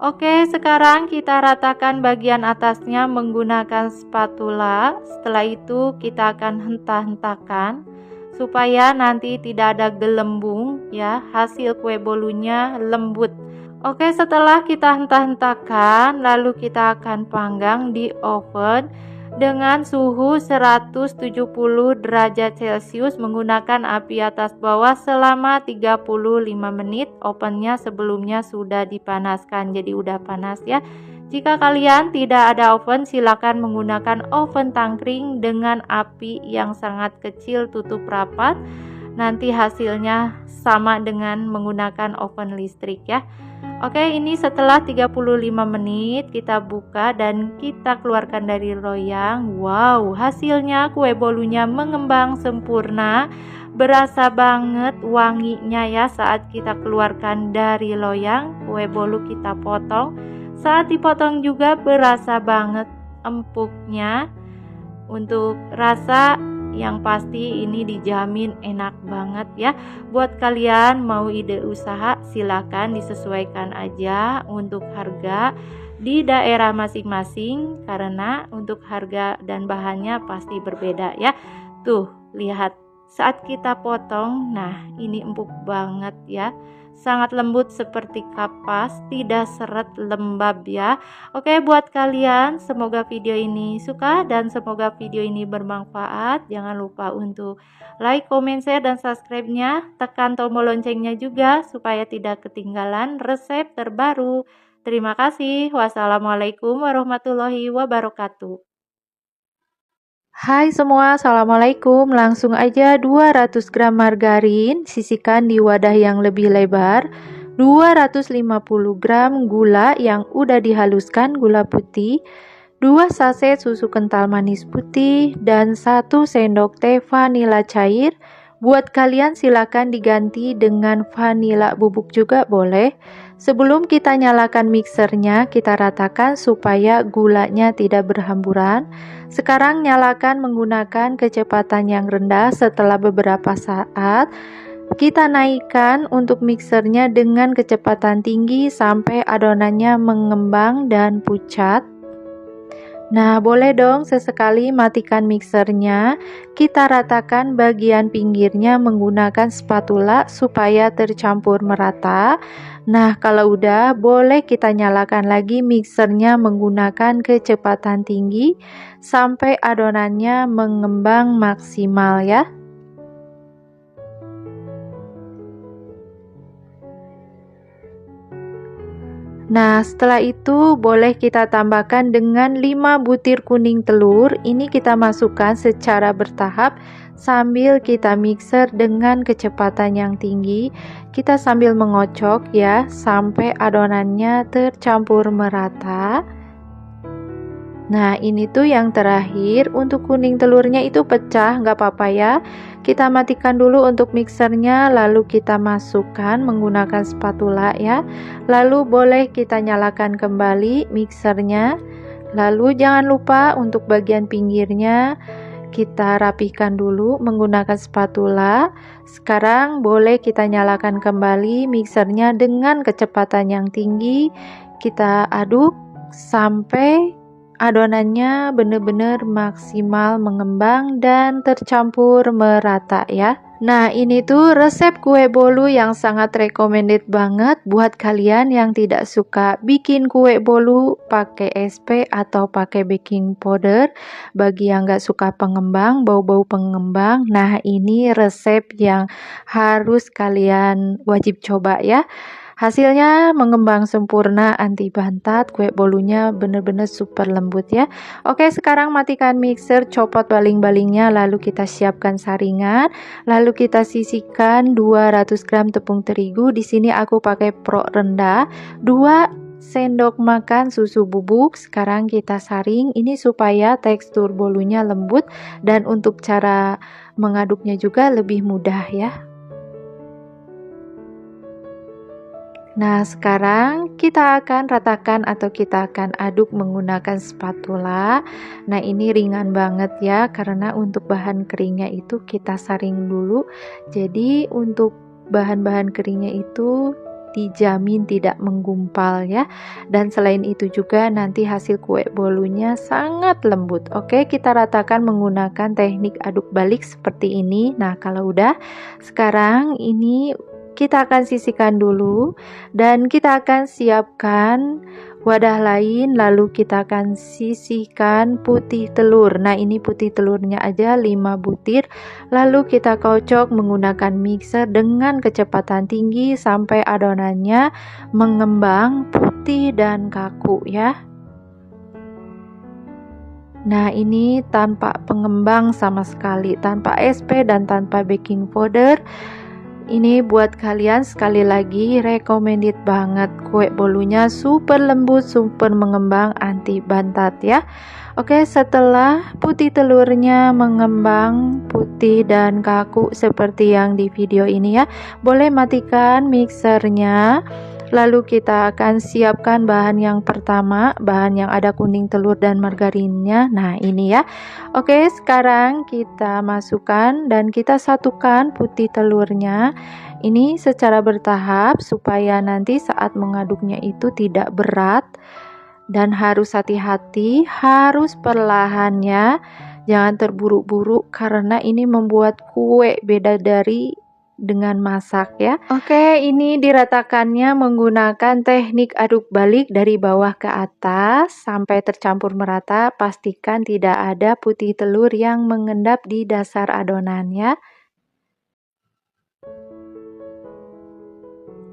Oke, sekarang kita ratakan bagian atasnya menggunakan spatula. Setelah itu kita akan hentak-hentakan supaya nanti tidak ada gelembung ya, hasil kue bolunya lembut. Oke, setelah kita hentak-hentakan, lalu kita akan panggang di oven dengan suhu 170 derajat Celcius menggunakan api atas bawah selama 35 menit. Ovennya sebelumnya sudah dipanaskan, jadi udah panas ya. Jika kalian tidak ada oven, silakan menggunakan oven tangkring dengan api yang sangat kecil, tutup rapat. Nanti hasilnya sama dengan menggunakan oven listrik ya. Oke, ini setelah 35 menit kita buka dan kita keluarkan dari loyang. Wow, hasilnya kue bolunya mengembang sempurna. Berasa banget wanginya ya saat kita keluarkan dari loyang. Kue bolu kita potong. Saat dipotong juga berasa banget empuknya. Untuk rasa yang pasti ini dijamin enak banget ya. Buat kalian mau ide usaha silahkan disesuaikan aja untuk harga di daerah masing-masing, karena untuk harga dan bahannya pasti berbeda ya. Tuh lihat saat kita potong, nah ini empuk banget ya, sangat lembut seperti kapas, tidak seret, lembab ya. Oke, buat kalian semoga video ini suka dan semoga video ini bermanfaat. Jangan lupa untuk like, comment, share, dan subscribe-nya. Tekan tombol loncengnya juga supaya tidak ketinggalan resep terbaru. Terima kasih. Wassalamualaikum warahmatullahi wabarakatuh. Hai semua, assalamualaikum. Langsung aja 200 gram margarin, sisihkan di wadah yang lebih lebar. 250 gram gula yang udah dihaluskan, gula putih. 2 saset susu kental manis putih dan 1 sendok teh vanila cair. Buat kalian silakan diganti dengan vanila bubuk juga boleh. Sebelum kita nyalakan mixernya, kita ratakan supaya gulanya tidak berhamburan. Sekarang nyalakan menggunakan kecepatan yang rendah. Setelah beberapa saat, kita naikkan untuk mixernya dengan kecepatan tinggi sampai adonannya mengembang dan pucat. Nah, boleh dong sesekali matikan mixernya. Kita ratakan bagian pinggirnya menggunakan spatula supaya tercampur merata. Nah, kalau udah, boleh kita nyalakan lagi mixernya menggunakan kecepatan tinggi sampai adonannya mengembang maksimal ya. Nah, setelah itu boleh kita tambahkan dengan 5 butir kuning telur. Ini kita masukkan secara bertahap sambil kita mixer dengan kecepatan yang tinggi. Kita sambil mengocok ya sampai adonannya tercampur merata. Nah, ini tuh yang terakhir. Untuk kuning telurnya itu pecah, nggak apa-apa ya. Kita matikan dulu untuk mixernya, lalu kita masukkan menggunakan spatula ya. Lalu boleh kita nyalakan kembali mixernya. Lalu jangan lupa untuk bagian pinggirnya kita rapihkan dulu menggunakan spatula. Sekarang boleh kita nyalakan kembali mixernya dengan kecepatan yang tinggi. Kita aduk sampai adonannya benar-benar maksimal mengembang dan tercampur merata ya. Nah, ini tuh resep kue bolu yang sangat recommended banget buat kalian yang tidak suka bikin kue bolu pakai SP atau pakai baking powder. Bagi yang gak suka pengembang, bau-bau pengembang, nah ini resep yang harus kalian wajib coba ya. Hasilnya mengembang sempurna, anti bantat, kue bolunya bener-bener super lembut ya. Oke, sekarang matikan mixer, copot baling-balingnya, lalu kita siapkan saringan, lalu kita sisihkan 200 gram tepung terigu. Di sini aku pakai pro rendah, 2 sendok makan susu bubuk. Sekarang kita saring ini supaya tekstur bolunya lembut dan untuk cara mengaduknya juga lebih mudah ya. Nah, sekarang kita akan ratakan atau kita akan aduk menggunakan spatula. Nah, ini ringan banget ya, karena untuk bahan keringnya itu kita saring dulu. Jadi, untuk bahan-bahan keringnya itu dijamin tidak menggumpal ya. Dan selain itu juga nanti hasil kue bolunya sangat lembut. Oke, kita ratakan menggunakan teknik aduk balik seperti ini. Nah, kalau udah, sekarang ini kita akan sisihkan dulu dan kita akan siapkan wadah lain, lalu kita akan sisihkan putih telur. Nah, ini putih telurnya aja 5 butir, lalu kita kocok menggunakan mixer dengan kecepatan tinggi sampai adonannya mengembang putih dan kaku ya. Nah, ini tanpa pengembang sama sekali, tanpa SP dan tanpa baking powder. Ini buat kalian sekali lagi recommended banget, kue bolunya super lembut, super mengembang, anti bantat ya. Oke, setelah putih telurnya mengembang putih dan kaku seperti yang di video ini ya, boleh matikan mixernya. Lalu kita akan siapkan bahan yang pertama, bahan yang ada kuning telur dan margarinnya. Nah, ini ya. Oke, sekarang kita masukkan dan kita satukan putih telurnya. Ini secara bertahap supaya nanti saat mengaduknya itu tidak berat dan harus hati-hati, harus perlahan ya. Jangan terburu-buru karena ini membuat kue beda dari dengan masak ya. Oke, ini diratakannya menggunakan teknik aduk balik dari bawah ke atas sampai tercampur merata. Pastikan tidak ada putih telur yang mengendap di dasar adonannya.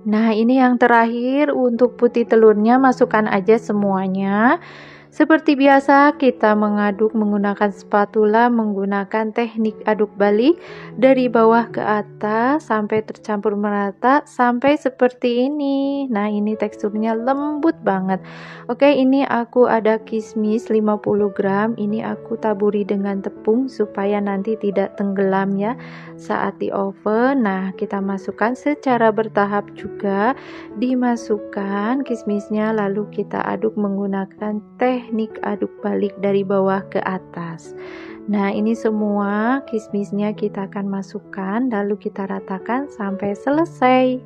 Nah, ini yang terakhir, untuk putih telurnya masukkan aja semuanya. Seperti biasa, kita mengaduk menggunakan spatula, menggunakan teknik aduk balik dari bawah ke atas sampai tercampur merata, sampai seperti ini. Nah, ini teksturnya lembut banget. Oke, ini aku ada kismis 50 gram. Ini aku taburi dengan tepung supaya nanti tidak tenggelam ya saat di oven. Nah, kita masukkan secara bertahap juga. Dimasukkan kismisnya, lalu kita aduk menggunakan teknik aduk balik dari bawah ke atas. Nah, ini semua kismisnya kita akan masukkan, lalu kita ratakan sampai selesai.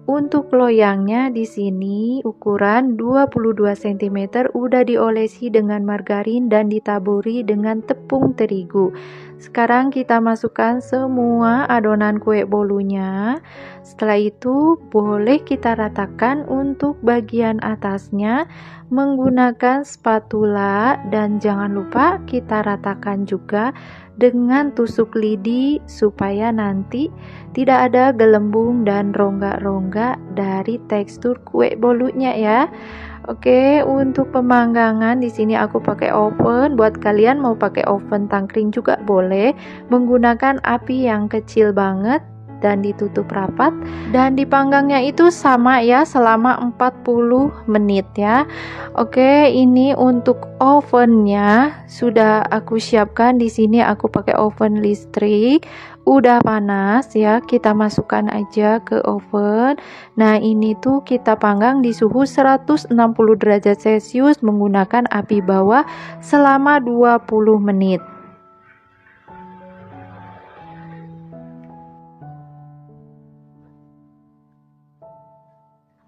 Untuk loyangnya di sini ukuran 22 cm udah diolesi dengan margarin dan ditaburi dengan tepung terigu. Sekarang kita masukkan semua adonan kue bolunya. Setelah itu boleh kita ratakan untuk bagian atasnya menggunakan spatula dan jangan lupa kita ratakan juga dengan tusuk lidi supaya nanti tidak ada gelembung dan rongga-rongga dari tekstur kue bolunya ya. Oke, untuk pemanggangan di sini aku pakai oven. Buat kalian mau pakai oven tangkring juga boleh, menggunakan api yang kecil banget dan ditutup rapat, dan dipanggangnya itu sama ya selama 40 menit ya. Oke, ini untuk ovennya sudah aku siapkan. Di sini aku pakai oven listrik, udah panas ya. Kita masukkan aja ke oven. Nah, ini tuh kita panggang di suhu 160 derajat Celcius menggunakan api bawah selama 20 menit.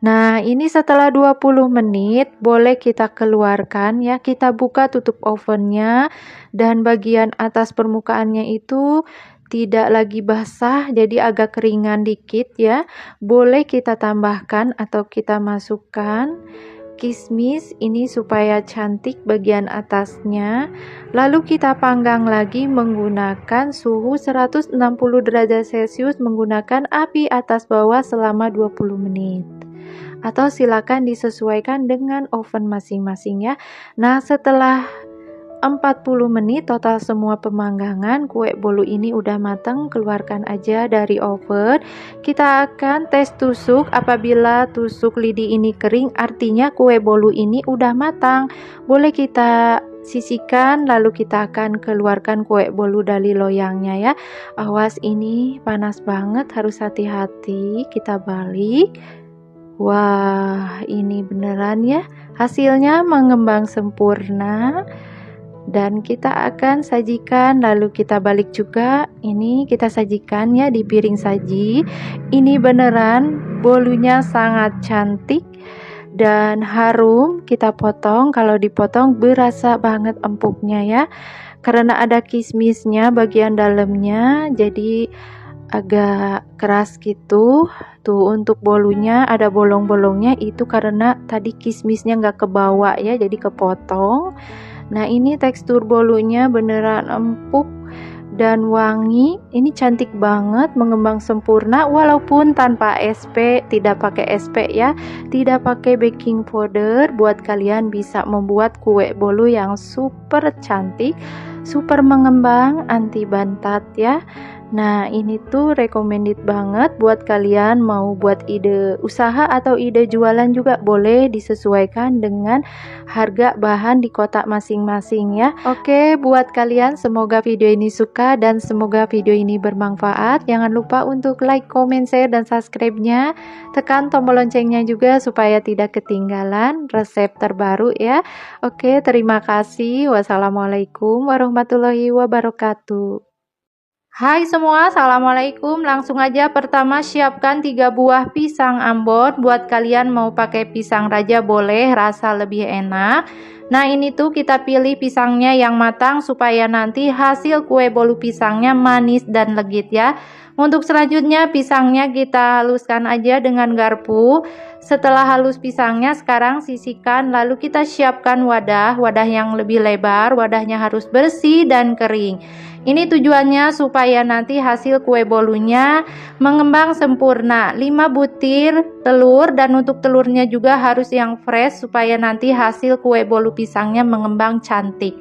Nah, ini setelah 20 menit boleh kita keluarkan ya. Kita buka tutup ovennya dan bagian atas permukaannya itu tidak lagi basah, jadi agak keringan dikit ya. Boleh kita tambahkan atau kita masukkan kismis ini supaya cantik bagian atasnya. Lalu kita panggang lagi menggunakan suhu 160 derajat Celcius menggunakan api atas bawah selama 20 menit. Atau silakan disesuaikan dengan oven masing-masing ya. Nah, setelah 40 menit total semua pemanggangan, kue bolu ini udah matang. Keluarkan aja dari oven. Kita akan tes tusuk. Apabila tusuk lidi ini kering, artinya kue bolu ini udah matang. Boleh kita sisihkan, lalu kita akan keluarkan kue bolu dari loyangnya ya. Awas, ini panas banget, harus hati-hati. Kita balik. Wah, ini beneran ya, hasilnya mengembang sempurna. Dan kita akan sajikan, lalu kita balik juga. Ini kita sajikan ya di piring saji. Ini beneran bolunya sangat cantik dan harum. Kita potong, kalau dipotong berasa banget empuknya ya, karena ada kismisnya bagian dalamnya, jadi agak keras gitu. Tuh untuk bolunya ada bolong-bolongnya, itu karena tadi kismisnya nggak kebawa ya, jadi kepotong. Nah ini tekstur bolunya beneran empuk dan wangi. Ini cantik banget, mengembang sempurna walaupun tanpa SP, tidak pakai SP ya, tidak pakai baking powder. Buat kalian bisa membuat kue bolu yang super cantik, super mengembang, anti bantat ya. Nah ini tuh recommended banget buat kalian mau buat ide usaha atau ide jualan juga boleh, disesuaikan dengan harga bahan di kota masing-masing ya. Oke, buat kalian semoga video ini suka dan semoga video ini bermanfaat. Jangan lupa untuk like, comment, share, dan subscribe-nya. Tekan tombol loncengnya juga supaya tidak ketinggalan resep terbaru ya. Oke, terima kasih. Wassalamualaikum warahmatullahi wabarakatuh. Hai semua, assalamualaikum. Langsung aja pertama siapkan 3 buah pisang Ambon. Buat kalian mau pakai pisang raja boleh, rasa lebih enak. Nah ini tuh kita pilih pisangnya yang matang supaya nanti hasil kue bolu pisangnya manis dan legit ya. Untuk selanjutnya pisangnya kita haluskan aja dengan garpu. Setelah halus pisangnya, sekarang sisihkan, lalu kita siapkan wadah yang lebih lebar. Wadahnya harus bersih dan kering. Ini tujuannya supaya nanti hasil kue bolunya mengembang sempurna. 5 butir telur, dan untuk telurnya juga harus yang fresh supaya nanti hasil kue bolu pisangnya mengembang cantik.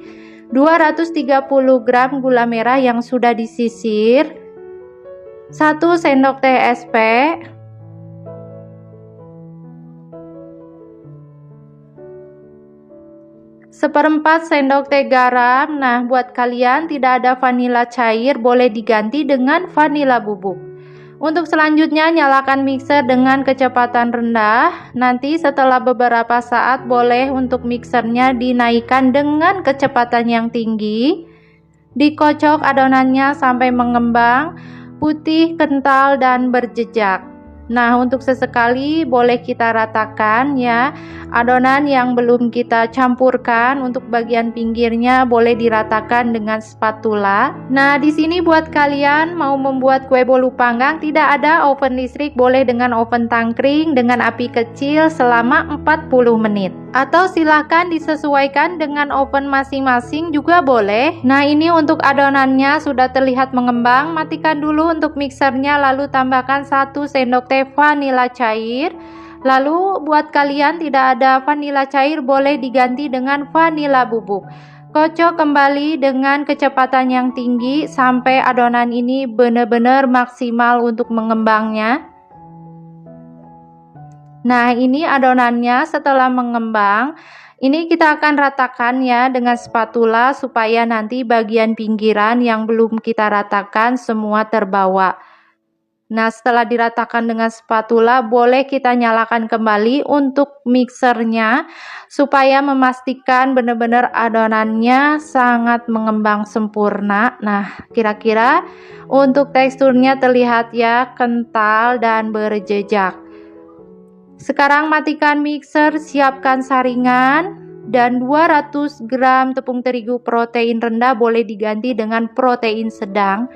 230 gram gula merah yang sudah disisir, 1 sendok teh SP, 1/4 sendok teh garam. Nah buat kalian tidak ada vanila cair, boleh diganti dengan vanila bubuk. Untuk selanjutnya nyalakan mixer dengan kecepatan rendah. Nanti setelah beberapa saat boleh untuk mixernya dinaikkan dengan kecepatan yang tinggi. Dikocok adonannya sampai mengembang, putih, kental, dan berjejak. Nah untuk sesekali boleh kita ratakan ya. Adonan yang belum kita campurkan untuk bagian pinggirnya boleh diratakan dengan spatula. Nah di sini buat kalian mau membuat kue bolu panggang tidak ada oven listrik, boleh dengan oven tangkring dengan api kecil selama 40 menit. Atau silahkan disesuaikan dengan oven masing-masing juga boleh. Nah ini untuk adonannya sudah terlihat mengembang. Matikan dulu untuk mixernya, lalu tambahkan 1 sendok teh vanila cair. Lalu buat kalian tidak ada vanila cair, boleh diganti dengan vanila bubuk. Kocok kembali dengan kecepatan yang tinggi sampai adonan ini benar-benar maksimal untuk mengembangnya. Nah ini adonannya setelah mengembang. Ini kita akan ratakan ya dengan spatula supaya nanti bagian pinggiran yang belum kita ratakan semua terbawa. Nah setelah diratakan dengan spatula boleh kita nyalakan kembali untuk mixernya supaya memastikan benar-benar adonannya sangat mengembang sempurna. Nah kira-kira untuk teksturnya terlihat ya kental dan berjejak. Sekarang matikan mixer, siapkan saringan, dan 200 gram tepung terigu protein rendah boleh diganti dengan protein sedang.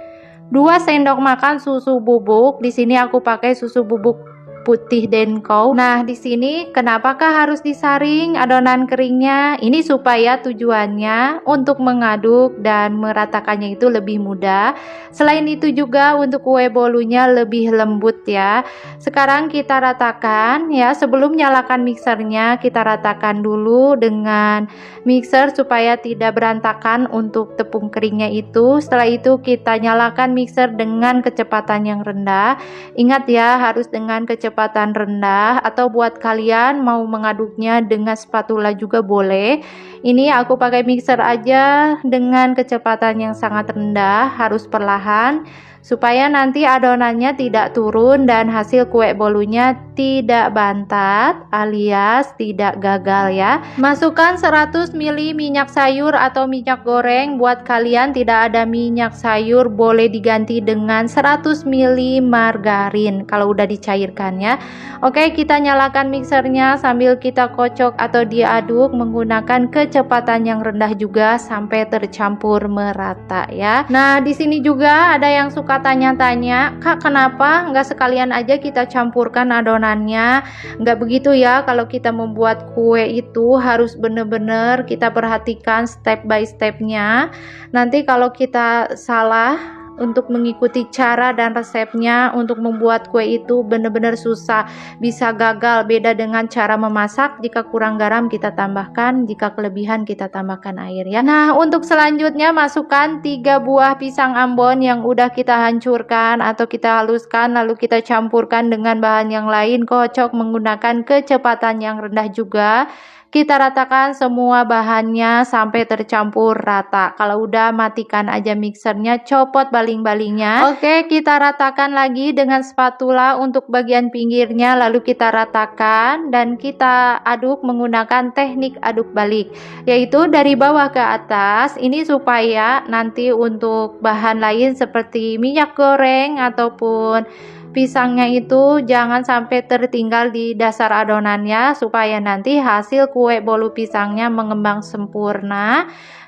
2 sendok makan susu bubuk. Di sini aku pakai susu bubuk putih Denko. Nah, di sini kenapakah harus disaring adonan keringnya? Ini supaya tujuannya untuk mengaduk dan meratakannya itu lebih mudah. Selain itu juga untuk kue bolunya lebih lembut ya. Sekarang kita ratakan ya. Sebelum nyalakan mixernya, kita ratakan dulu dengan mixer supaya tidak berantakan untuk tepung keringnya itu. Setelah itu kita nyalakan mixer dengan kecepatan yang rendah. Ingat ya, harus dengan kecepatan rendah, atau buat kalian mau mengaduknya dengan spatula juga boleh. Ini aku pakai mixer aja dengan kecepatan yang sangat rendah, harus perlahan supaya nanti adonannya tidak turun dan hasil kue bolunya tidak bantat alias tidak gagal ya. Masukkan 100 ml minyak sayur atau minyak goreng. Buat kalian tidak ada minyak sayur boleh diganti dengan 100 ml margarin kalau udah dicairkan ya. Oke, kita nyalakan mixernya sambil kita kocok atau diaduk menggunakan kecepatan yang rendah juga sampai tercampur merata ya. Nah, di sini juga ada yang suka tanya-tanya, Kak, kenapa nggak sekalian aja kita campurkan adonannya? Nggak begitu ya, kalau kita membuat kue itu harus bener-bener kita perhatikan step by stepnya. Nanti kalau kita salah untuk mengikuti cara dan resepnya untuk membuat kue itu benar-benar susah, bisa gagal. Beda dengan cara memasak, jika kurang garam kita tambahkan, jika kelebihan kita tambahkan air ya. Nah, untuk selanjutnya masukkan 3 buah pisang ambon yang udah kita hancurkan atau kita haluskan, lalu kita campurkan dengan bahan yang lain, kocok menggunakan kecepatan yang rendah juga. Kita ratakan semua bahannya sampai tercampur rata. Kalau udah, matikan aja mixernya, copot baling-balingnya. Oke, kita ratakan lagi dengan spatula untuk bagian pinggirnya, lalu kita ratakan dan kita aduk menggunakan teknik aduk balik, yaitu dari bawah ke atas. Ini supaya nanti untuk bahan lain seperti minyak goreng ataupun pisangnya itu jangan sampai tertinggal di dasar adonannya, supaya nanti hasil kue bolu pisangnya mengembang sempurna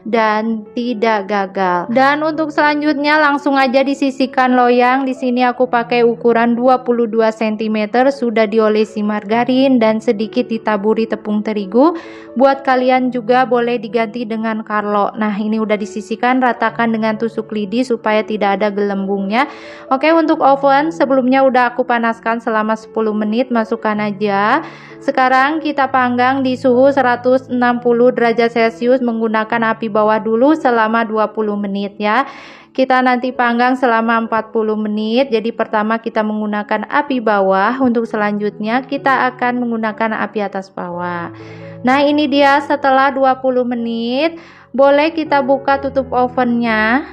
dan tidak gagal. Dan untuk selanjutnya langsung aja disisihkan loyang. Di sini aku pakai ukuran 22 cm, sudah diolesi margarin dan sedikit ditaburi tepung terigu. Buat kalian juga boleh diganti dengan Carlo. Nah, ini udah disisihkan, ratakan dengan tusuk lidi supaya tidak ada gelembungnya. Oke, untuk oven sebelumnya udah aku panaskan selama 10 menit, masukkan aja. Sekarang kita panggang di suhu 160 derajat Celcius menggunakan api bawah dulu selama 20 menit ya. Kita nanti panggang selama 40 menit. Jadi pertama kita menggunakan api bawah, untuk selanjutnya kita akan menggunakan api atas bawah. Nah, ini dia setelah 20 menit. Boleh kita buka tutup ovennya.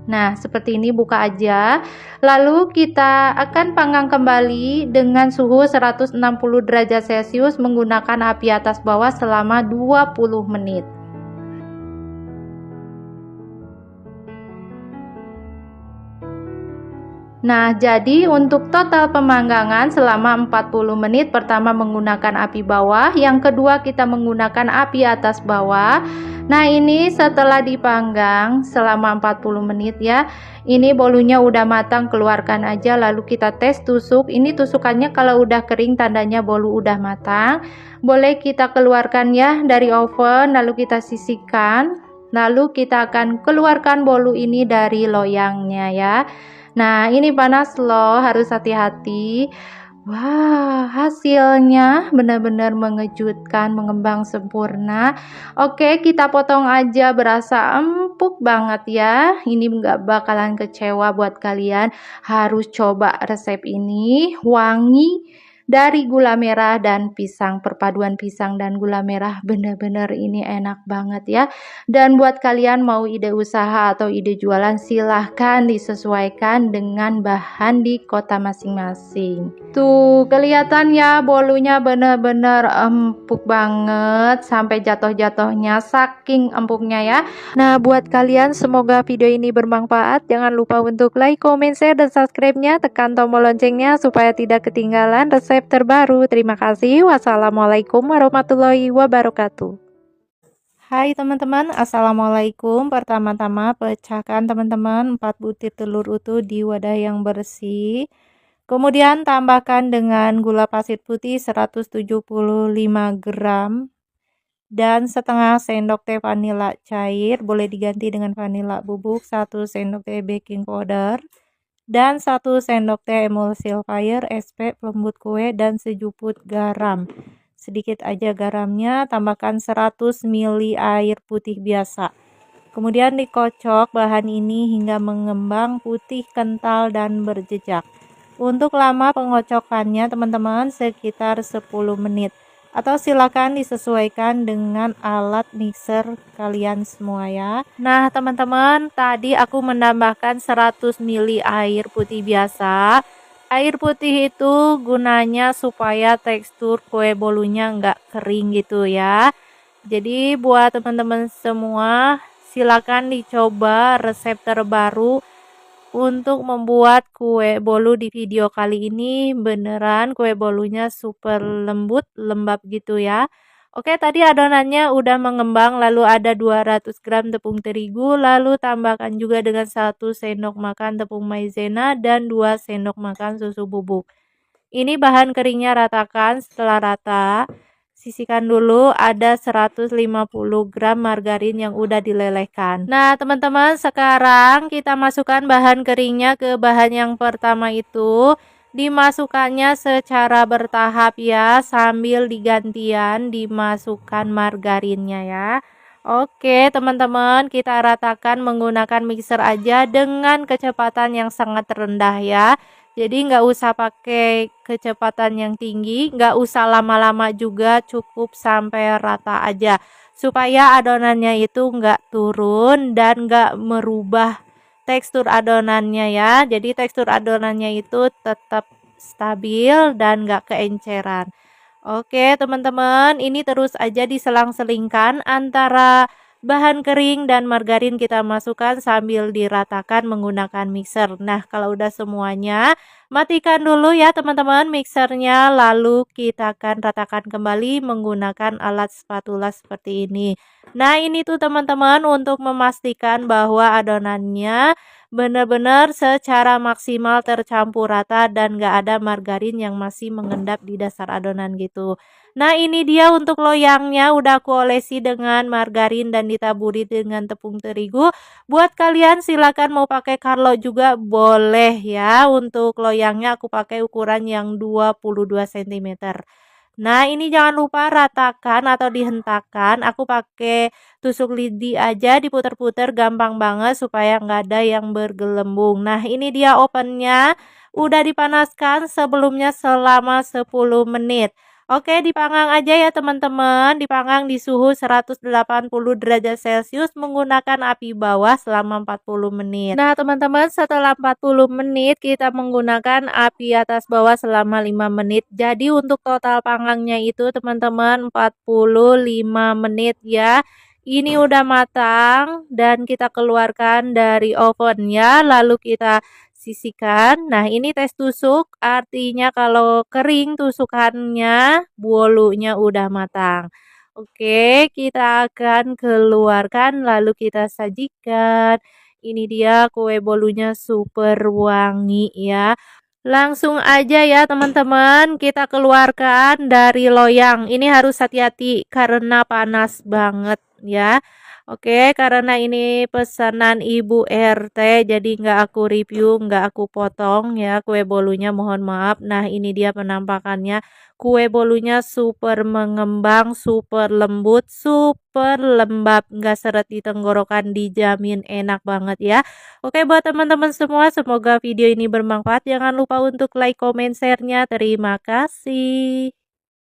Nah, seperti ini, buka aja. Lalu kita akan panggang kembali dengan suhu 160 derajat Celcius menggunakan api atas bawah selama 20 menit. Nah, jadi untuk total pemanggangan selama 40 menit, pertama menggunakan api bawah, yang kedua kita menggunakan api atas bawah. Nah, ini setelah dipanggang selama 40 menit ya. Ini bolunya udah matang, keluarkan aja lalu kita tes tusuk. Ini tusukannya kalau udah kering tandanya bolu udah matang. Boleh kita keluarkan ya dari oven, lalu kita sisihkan. Lalu kita akan keluarkan bolu ini dari loyangnya ya. Nah, ini panas loh, harus hati-hati. Wah, hasilnya benar-benar mengejutkan, mengembang sempurna. Oke, kita potong aja, berasa empuk banget ya. Ini nggak bakalan kecewa buat kalian. Harus coba resep ini, wangi dari gula merah dan pisang. Perpaduan pisang dan gula merah benar-benar ini enak banget ya. Dan buat kalian mau ide usaha atau ide jualan, silahkan disesuaikan dengan bahan di kota masing-masing. Tuh, kelihatan ya bolunya benar-benar empuk banget sampai jatuh-jatuhnya, saking empuknya ya. Nah, buat kalian semoga video ini bermanfaat. Jangan lupa untuk like, comment, share, dan subscribe-nya. Tekan tombol loncengnya supaya tidak ketinggalan resep terbaru. Terima kasih. Wassalamualaikum warahmatullahi wabarakatuh. Hai teman-teman, assalamualaikum. Pertama-tama pecahkan teman-teman 4 butir telur utuh di wadah yang bersih. Kemudian tambahkan dengan gula pasir putih 175 gram dan setengah sendok teh vanila cair, boleh diganti dengan vanila bubuk, 1 sendok teh baking powder dan 1 sendok teh emulsifier SP pelembut kue dan sejuput garam. Sedikit aja garamnya, tambahkan 100 ml air putih biasa. Kemudian dikocok bahan ini hingga mengembang putih kental dan berjejak. Untuk lama pengocokannya teman-teman sekitar 10 menit. atau silakan disesuaikan dengan alat mixer kalian semua ya. Nah teman-teman, tadi aku menambahkan 100 ml air putih biasa. Air putih itu gunanya supaya tekstur kue bolunya nggak kering gitu ya. Jadi buat teman-teman semua, silakan dicoba resep terbaru untuk membuat kue bolu di video kali ini. Beneran kue bolunya super lembut, lembab gitu ya. Oke, tadi adonannya udah mengembang, lalu ada 200 gram tepung terigu, lalu tambahkan juga dengan 1 sendok makan tepung maizena dan 2 sendok makan susu bubuk. Ini bahan keringnya ratakan. Setelah rata, sisihkan dulu ada 150 gram margarin yang udah dilelehkan. Nah teman-teman, sekarang kita masukkan bahan keringnya ke bahan yang pertama itu. Dimasukkannya secara bertahap ya, sambil digantian dimasukkan margarinnya ya. Oke teman-teman, kita ratakan menggunakan mixer aja dengan kecepatan yang sangat rendah ya. Jadi nggak usah pakai kecepatan yang tinggi, nggak usah lama-lama juga, cukup sampai rata aja. Supaya adonannya itu nggak turun dan nggak merubah tekstur adonannya ya. Jadi tekstur adonannya itu tetap stabil dan nggak keenceran. Oke teman-teman, ini terus aja diselang-selingkan antara bahan kering dan margarin, kita masukkan sambil diratakan menggunakan mixer. Nah kalau udah semuanya, matikan dulu ya teman-teman mixernya, lalu kita akan ratakan kembali menggunakan alat spatula seperti ini. Nah ini tuh teman-teman untuk memastikan bahwa adonannya benar-benar secara maksimal tercampur rata dan gak ada margarin yang masih mengendap di dasar adonan gitu. Nah ini dia untuk loyangnya, udah aku olesi dengan margarin dan ditaburi dengan tepung terigu. Buat kalian silakan mau pakai Carlo juga boleh ya. Untuk loyangnya aku pakai ukuran yang 22 cm. Nah ini jangan lupa ratakan atau dihentakkan. Aku pakai tusuk lidi aja, diputer-puter gampang banget supaya nggak ada yang bergelembung. Nah ini dia ovennya, udah dipanaskan sebelumnya selama 10 menit. Oke, dipanggang aja ya teman-teman, dipanggang di suhu 180 derajat Celcius menggunakan api bawah selama 40 menit. Nah teman-teman, setelah 40 menit kita menggunakan api atas bawah selama 5 menit. Jadi untuk total panggangnya itu teman-teman 45 menit ya. Ini udah matang dan kita keluarkan dari oven ya, lalu kita sisihkan. Nah ini tes tusuk, artinya kalau kering tusukannya, bolunya udah matang. Oke, kita akan keluarkan lalu kita sajikan. Ini dia kue bolunya super wangi ya. Langsung aja ya teman-teman, kita keluarkan dari loyang. Ini harus hati-hati karena panas banget ya. Oke, karena ini pesanan Ibu RT, jadi nggak aku review, nggak aku potong ya kue bolunya, mohon maaf. Nah, ini dia penampakannya. Kue bolunya super mengembang, super lembut, super lembab, nggak seret di tenggorokan, dijamin enak banget ya. Oke, buat teman-teman semua, semoga video ini bermanfaat. Jangan lupa untuk like, comment, share-nya. Terima kasih.